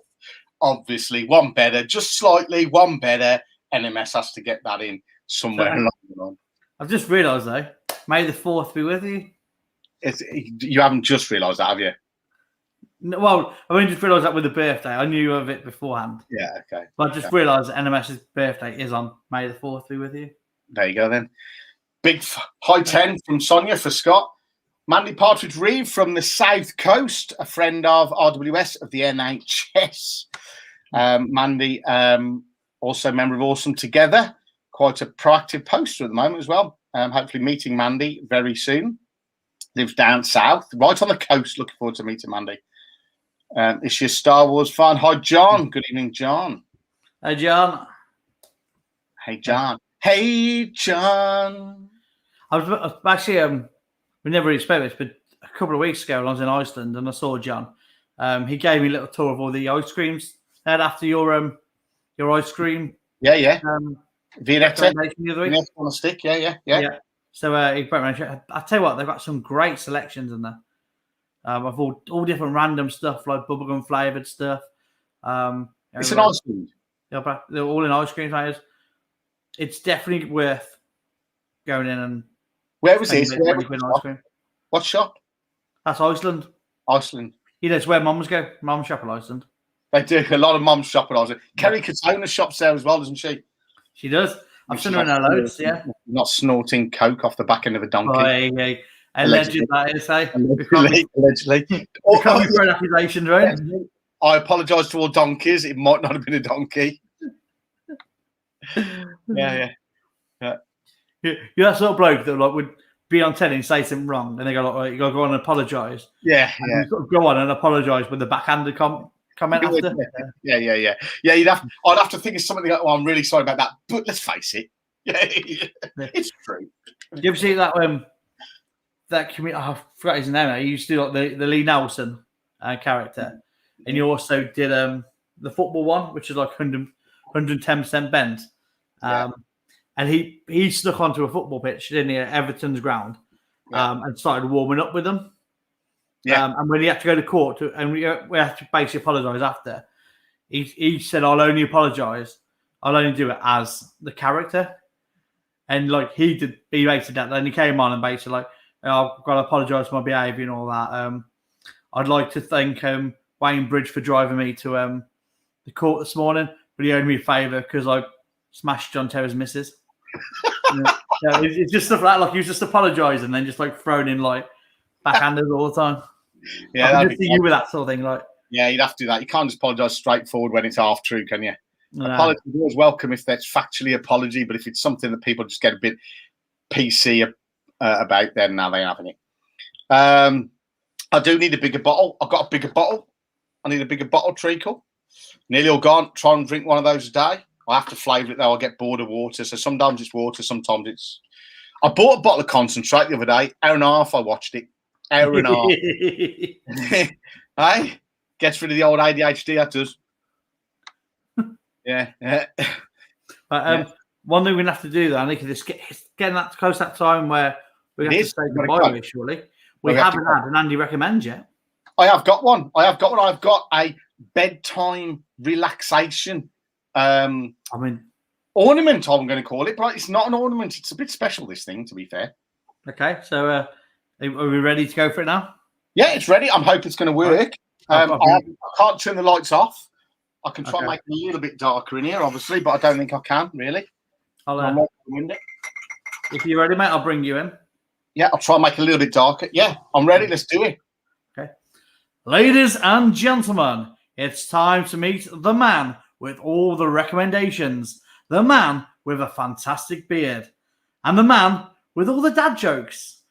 Obviously, one better, just slightly, one better. NMS has to get that in somewhere along the line. I've just realised, though, May the 4th be with you. You haven't just realised that, have you? No, well, I only just realised that with the birthday. I knew of it beforehand. Yeah, okay. But I just realised that NMS's birthday is on May the 4th be with you. There you go, then. Big high 10 from Sonia for Scott. Mandy Partridge Reeve from the South Coast, a friend of RWS of the NHS. Mandy, also a member of Awesome Together. Quite a proactive poster at the moment as well. Hopefully meeting Mandy very soon. Lives down south, right on the coast. Looking forward to meeting Mandy. Is she a Star Wars fan? Hi, John. Good evening, John. Hey, John. Hey, John. Hey, John. I was actually, we never really spoke this, but a couple of weeks ago when I was in Iceland and I saw John, he gave me a little tour of all the ice creams they had after your ice cream. Yeah. Viennetta on a stick. Yeah. So I tell you what, they've got some great selections in there. Of all different random stuff like bubblegum flavored stuff. It's an ice cream. Yeah, they're all in ice cream flavors. It's definitely worth going in and. Where was this? What shop? That's Iceland. Iceland. You know, it's where mums go. Mums shop in Iceland. They do. A lot of mums shop in Iceland. Kerry Katona shops there as well, doesn't she? She does. I've seen her in her loads, yeah. Not snorting coke off the back end of a donkey. Oh, yeah. Allegedly, that is, eh? Allegedly. Can't be throwing accusations, right? I apologise to all donkeys. It might not have been a donkey. Yeah. You're that sort of bloke that would be on telly and say something wrong, and they go you got to go on and apologise. Yeah. You sort of go on and apologise with the backhanded comment after. Yeah. I'd have to think of something like, I'm really sorry about that, but let's face it, it's true. You ever see that that comedian? I forgot his name. He used to do like the Lee Nelson character, and you also did the football one, which is like 110% bent. And he stuck onto a football pitch, didn't he, at Everton's ground, and started warming up with them. And when he had to go to court, and we had to basically apologise after, he said, I'll only apologise I'll only do it as the character. And like he basically that. Then he came on and basically like, I've got to apologise for my behaviour and all that. I'd like to thank Wayne Bridge for driving me to the court this morning, but he owed me a favour because I smashed John Terry's missus. It's just stuff like that. Like he was just apologising and then just like throwing in like backhanders all the time. Yeah, I can see you with that sort of thing. Like, yeah, you'd have to do that. You can't just apologise straightforward when it's half true, can you? no. Apology is always welcome if that's factually apology, but if it's something that people just get a bit PC about, then now they ain't having it. I do need a bigger bottle. I've got a bigger bottle. I need a bigger bottle, treacle. Nearly all gone. Try and drink one of those a day. I have to flavour it though. I get bored of water, so sometimes it's water, sometimes it's. I bought a bottle of concentrate the other day. Hour and a half. I watched it. Hour and a half. Hey, gets rid of the old ADHD. That does. Yeah. But, one thing we're gonna have to do though, I think is getting that close to that time where we have to say goodbye with it, surely. We haven't had an Andy recommends yet. I have got one. I've got a bedtime relaxation. Ornament, I'm going to call it, but it's not an ornament. It's a bit special, this thing, to be fair. Okay, so are we ready to go for it now? Yeah, it's ready. I'm hoping it's going to work. I can't turn the lights off. I can try and make it a little bit darker in here, obviously, but I don't think I can, really. If you're ready, mate, I'll bring you in. Yeah, I'll try and make it a little bit darker. Yeah, I'm ready. Let's do it. Okay. Ladies and gentlemen, it's time to meet the man with all the recommendations, the man with a fantastic beard, and the man with all the dad jokes.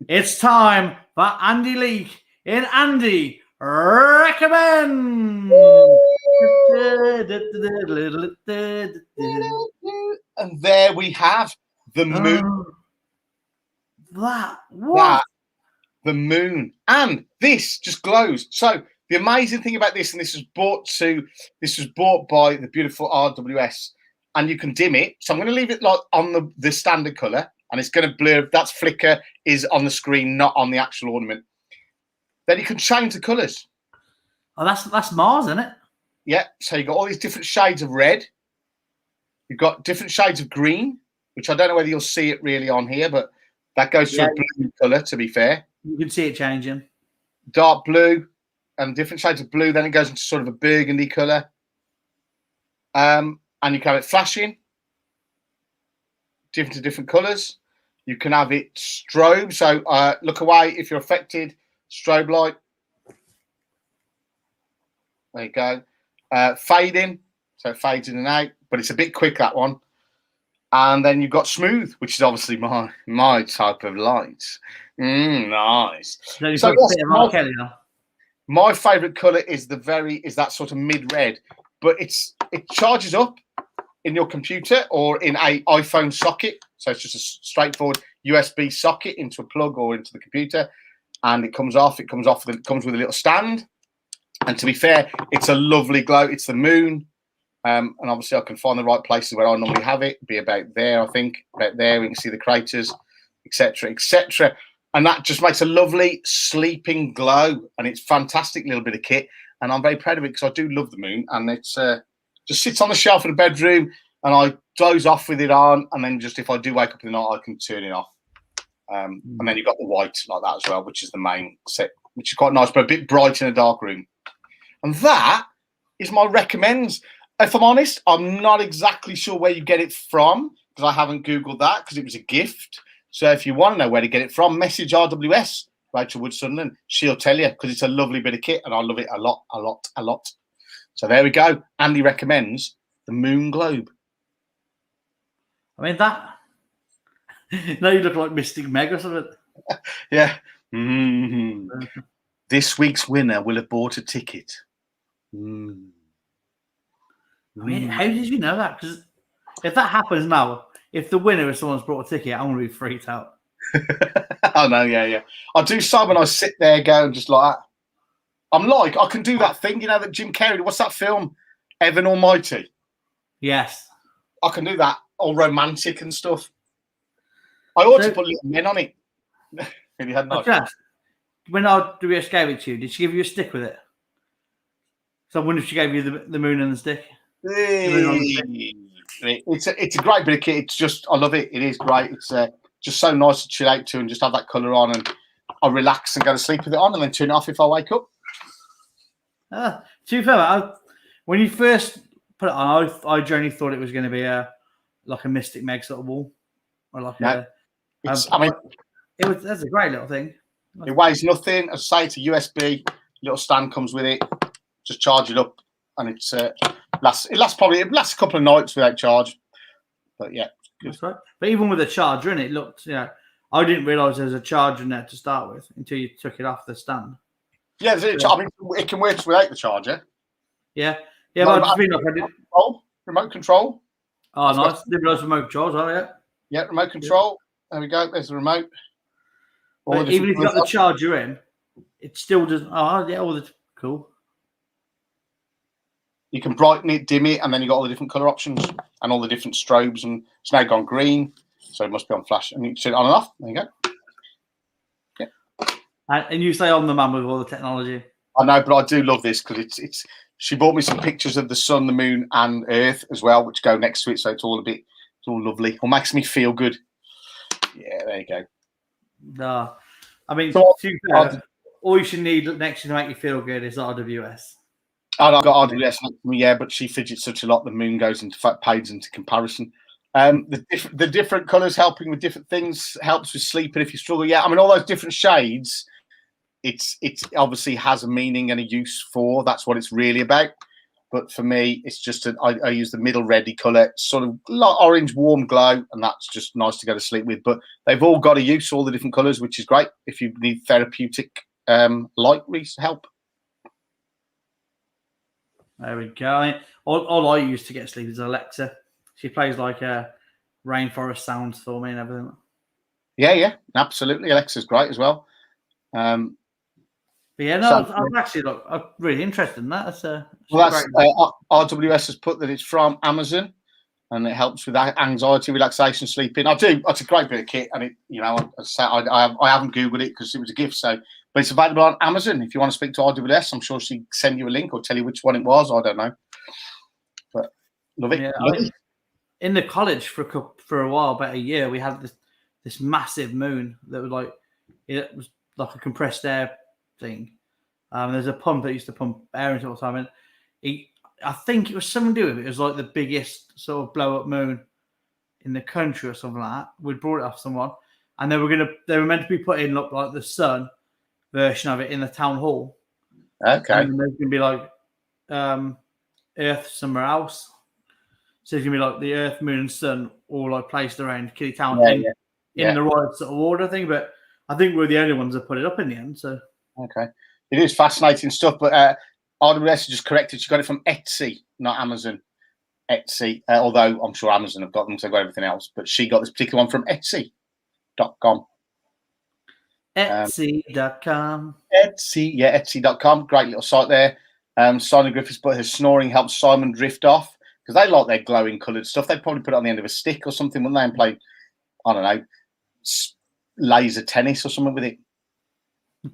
It's time for Andy Leake in Andy Recommends. And there we have the moon. The moon, and this just glows. So the amazing thing about this, and this was bought by the beautiful RWS, and you can dim it. So I'm going to leave it like on the standard color, and it's going to blur. That's flicker is on the screen, not on the actual ornament. Then you can change the colors. Oh, that's Mars, isn't it? Yeah. So you've got all these different shades of red. You've got different shades of green, which I don't know whether you'll see it really on here, but that goes to a blue color, to be fair. You can see it changing. Dark blue and different shades of blue. Then it goes into sort of a burgundy color. And you can have it flashing. Different colors. You can have it strobe. So look away if you're affected. Strobe light. There you go. Fading. So it fades in and out. But it's a bit quick, that one. And then you've got smooth, which is obviously my type of light. Nice. So my favourite colour is that sort of mid-red, but it charges up in your computer or in a iPhone socket. So it's just a straightforward USB socket into a plug or into the computer, and it comes off. It comes with a little stand. And to be fair, it's a lovely glow. It's the moon. And obviously I can find the right places where I normally have it, be about there, I think. About there, we can see the craters, etc., etc. And that just makes a lovely sleeping glow. And it's fantastic little bit of kit. And I'm very proud of it because I do love the moon. And it's just sits on the shelf in the bedroom and I doze off with it on. And then just if I do wake up in the night, I can turn it off. And then you've got the white like that as well, which is the main set, which is quite nice, but a bit bright in a dark room. And that is my recommends. If I'm honest, I'm not exactly sure where you get it from because I haven't Googled that because it was a gift. So if you want to know where to get it from, message RWS, Rachel Wood-Sunderland. She'll tell you because it's a lovely bit of kit and I love it a lot. So there we go. Andy recommends the Moon Globe. I mean, that... now you look like Mystic Meg or something. Yeah. This week's winner will have bought a ticket. I mean, how did you know that? Because if that happens now, if the winner is someone's brought a ticket, I'm going to be freaked out. I know, yeah. I do some when I sit there going just like that. I'm like, I can do that thing, you know, that Jim Carrey, what's that film? Evan Almighty. Yes. I can do that, all romantic and stuff. I ought to put little men on it. If you had not. When RWS gave it to you, did she give you a stick with it? So I wonder if she gave you the moon and the stick. Hey. It's a great bit of kit. It's just I love it. It is great. It's just so nice to chill out to and just have that colour on, and I relax and go to sleep with it on, and then turn it off if I wake up. To be fair, when you first put it on, I genuinely thought it was going to be like a Mystic Meg sort of wall, or like that's a great little thing. It weighs nothing. As I say, it's a USB. Little stand comes with it. Just charge it up, and it lasts a couple of nights without charge. But yeah, that's right. But even with the charger in it, looked I didn't realise there was a charger in there to start with until you took it off the stand. Yeah, I mean, it can work without the charger. Yeah, but I just feel like I did remote control. Oh, nice! Didn't realise remote controls. Oh, yeah. Yeah, remote control. There we go. There's the remote. But even if you got the charger in, it still doesn't. Oh, yeah, all the cool. You can brighten it, dim it, and then you got all the different color options and all the different strobes. And it's now gone green, so it must be on flash. And you turn it on and off. There you go. Yeah. And you stay on the man with all the technology. I know, but I do love this because it's. She bought me some pictures of the sun, the moon, and Earth as well, which go next to it, so it's all lovely. It makes me feel good. Yeah, there you go. No, I mean, so, all you should need next to make you feel good is RWS. I've got RWS, yeah, but she fidgets such a lot. The moon goes into pales into comparison. The different colours helping with different things helps with sleeping if you struggle. Yeah, I mean, all those different shades. It's obviously has a meaning and a use for. That's what it's really about. But for me, it's just I use the middle reddy colour, sort of orange warm glow, and that's just nice to go to sleep with. But they've all got a use, all the different colours, which is great if you need therapeutic light help. There we go. All I use to get sleep is Alexa. She plays like rainforest sounds for me and everything. Yeah, absolutely. Alexa's great as well. But yeah, no, I'm actually I'm really interested in that. RWS has put that it's from Amazon, and it helps with anxiety, relaxation, sleeping. I do. It's a great bit of kit, and it, I haven't googled it because it was a gift. So, but it's available on Amazon. If you want to speak to RWS, I'm sure she'll send you a link or tell you which one it was. I don't know, but love it. Yeah, in the college for a while, about a year, we had this massive moon that was it was like a compressed air thing. There's a pump that used to pump air into all the time, and I think it was something to do with it. It was like the biggest sort of blow up moon in the country or something like that. We brought it off someone, and they were meant to be putting up like the sun version of it in the town hall. Okay. And there's gonna be like Earth somewhere else. So it's gonna be like the Earth, Moon, and Sun all like placed around Kiddie Town in the right sort of order thing. But I think we're the only ones that put it up in the end. So okay, it is fascinating stuff. But RWS just corrected. She got it from Etsy, not Amazon. Etsy, although I'm sure Amazon have got them, so they've got everything else. But she got this particular one from Etsy.com. Etsy.com. Etsy.com. Great little site there. Simon Griffiths put her snoring helps Simon drift off because they like their glowing coloured stuff. They'd probably put it on the end of a stick or something, wouldn't they? And play, I don't know, laser tennis or something with it.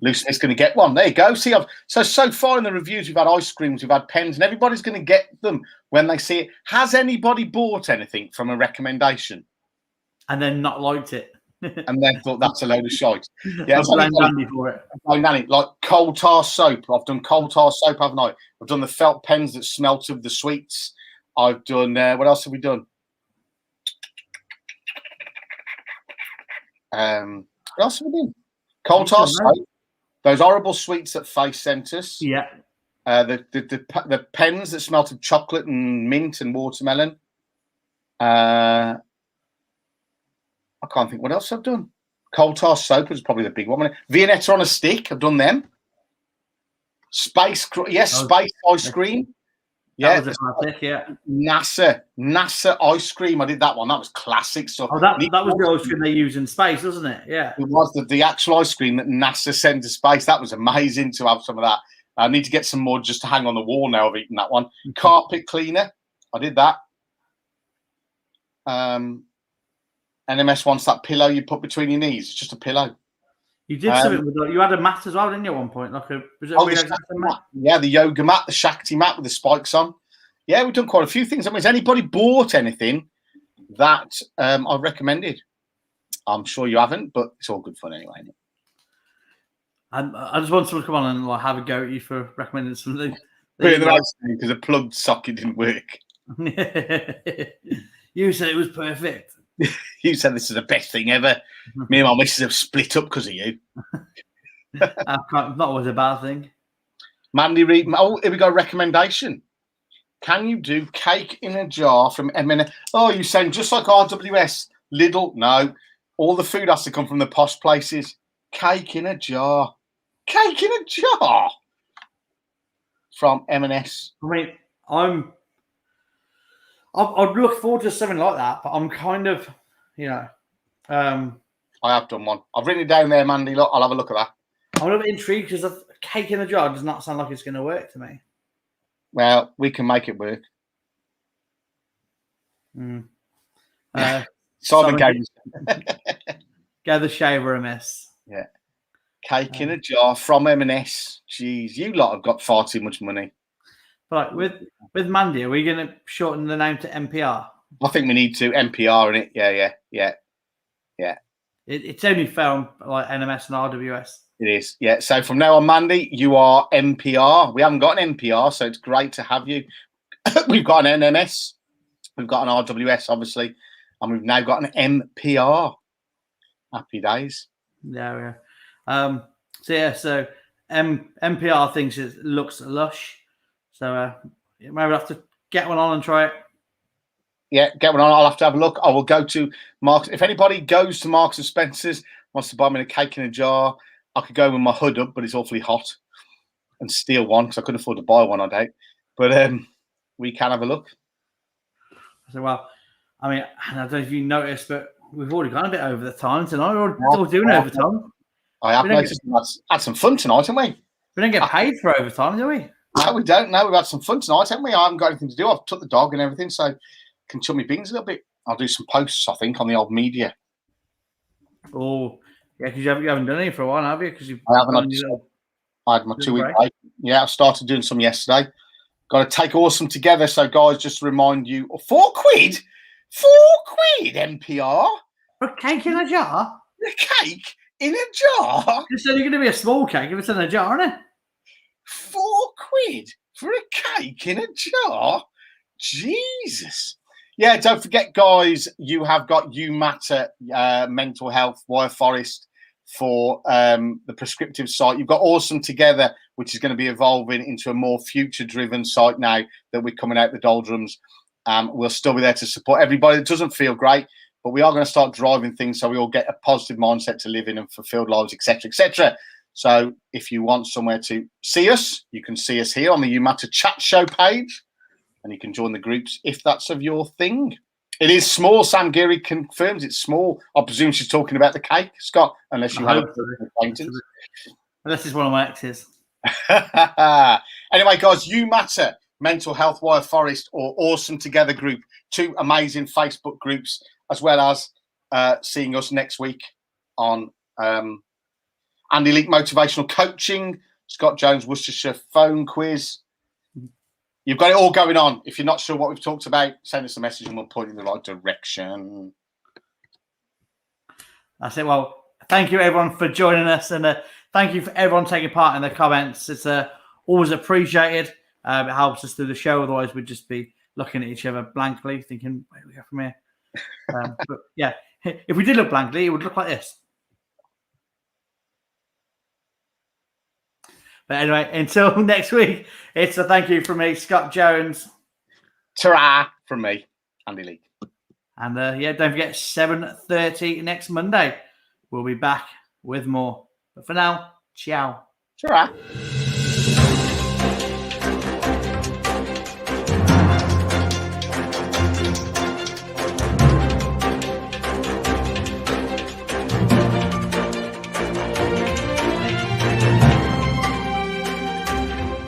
Lucy's going to get one. There you go. See, so far in the reviews, we've had ice creams, we've had pens, and everybody's going to get them when they see it. Has anybody bought anything from a recommendation? And then not liked it. And then thought that's a load of shite. Yeah, for it. Like coal tar soap. I've done coal tar soap, haven't I? I've done the felt pens that smelt of the sweets. I've done, what else have we done? What else have we done? Coal tar soap. Those horrible sweets that Face sent us. Yeah. The pens that smelt of chocolate and mint and watermelon. I can't think what else I've done. Coal tar soap was probably the big one. Viennetta on a stick. I've done them. Space ice cream. Yeah, that was a classic, yeah. NASA ice cream. I did that one. That was classic stuff. Oh, that was the ice cream they use in space, wasn't it? Yeah. It was the actual ice cream that NASA sent to space. That was amazing to have some of that. I need to get some more just to hang on the wall now. I've eaten that one. Carpet cleaner. I did that. NMS wants that pillow you put between your knees. It's just a pillow. You did something with you had a mat as well, didn't you, at one point? Like the yoga mat, the yoga mat, the Shakti mat with the spikes on. Yeah, we've done quite a few things. I mean, has anybody bought anything that I've recommended? I'm sure you haven't, but it's all good fun anyway. Isn't it? I just want someone to come on and like have a go at you for recommending something. Because the plugged socket didn't work. You said it was perfect. You said this is the best thing ever. Me and my missus have split up because of you. Not always a bad thing. Mandy Reed. Oh, here we go. Recommendation. Can you do cake in a jar from M&S? Oh, you saying just like RWS? Lidl? No. All the food has to come from the posh places. Cake in a jar. Cake in a jar from M&S. I mean, I'd look forward to something like that, but I'm kind of, I have done one. I've written it down there, Mandy. Look, I'll have a look at that. I'm a little bit intrigued because a cake in a jar does not sound like it's going to work to me. Well, we can make it work. Simon gave the shaver a miss. Yeah. Cake in a jar from M&S. Jeez, you lot have got far too much money. But like with Mandy, are we going to shorten the name to MPR? I think we need to MPR in it. Yeah. It's only fair on like NMS and RWS. It is. Yeah. So from now on, Mandy, you are MPR. We haven't got an MPR, so it's great to have you. We've got an NMS. We've got an RWS, obviously, and we've now got an MPR. Happy days. Yeah. So MPR thinks it looks lush. So maybe we'll have to get one on and try it. Yeah, get one on. I'll have to have a look. I will go to Marks. If anybody goes to Marks and Spencer's, wants to buy me a cake in a jar, I could go with my hood up, but it's awfully hot, and steal one because I couldn't afford to buy one, I doubt. But we can have a look. So, well, I mean, I don't know if you noticed, but we've already gone a bit over the time tonight. We're all doing overtime. I have noticed. Had some fun tonight, haven't we? We don't get paid for overtime, do we? No, we don't. No, we've had some fun tonight, haven't we? I haven't got anything to do. I've took the dog and everything, so I can chill my beans a little bit. I'll do some posts, I think, on the old media. Oh, yeah, because you haven't done any for a while, have you? Because I haven't. I had my 2-week break. Yeah, I started doing some yesterday. Got to take awesome together. So, guys, just to remind you, £4? £4, MPR. For a cake in a jar? A cake in a jar? It's only going to be a small cake if it's in a jar, isn't it? £4 for a cake in a jar? Jesus. Yeah, don't forget, guys, you have got You Matter Mental Health, Wire Forest for the prescriptive site. You've got Awesome Together, which is going to be evolving into a more future-driven site now that we're coming out the doldrums. We'll still be there to support everybody that doesn't feel great, but we are going to start driving things so we all get a positive mindset to live in and fulfilled lives, etc., etc. So if you want somewhere to see us, you can see us here on the You Matter chat show page, and you can join the groups if that's of your thing. It is small. Sam Geary confirms it's small. I presume she's talking about the cake, Scott, unless you have an acquaintance. Unless it's one of my exes. Anyway, guys, You Matter, Mental Health, Wire Forest, or Awesome Together group, 2 amazing Facebook groups, as well as seeing us next week on Andy Leake Motivational Coaching, Scott Jones Worcestershire Phone Quiz. You've got it all going on. If you're not sure what we've talked about, send us a message and we'll point you in the right direction. That's it. Well, thank you everyone for joining us, and thank you for everyone taking part in the comments. It's always appreciated. It helps us through the show. Otherwise, we'd just be looking at each other blankly, thinking, where do we go from here? But yeah, if we did look blankly, it would look like this. But anyway, until next week, it's a thank you from me, Scott Jones. Ta-ra from me, Andy Leake. And yeah, don't forget, 7:30 next Monday. We'll be back with more. But for now, ciao. Ta-ra.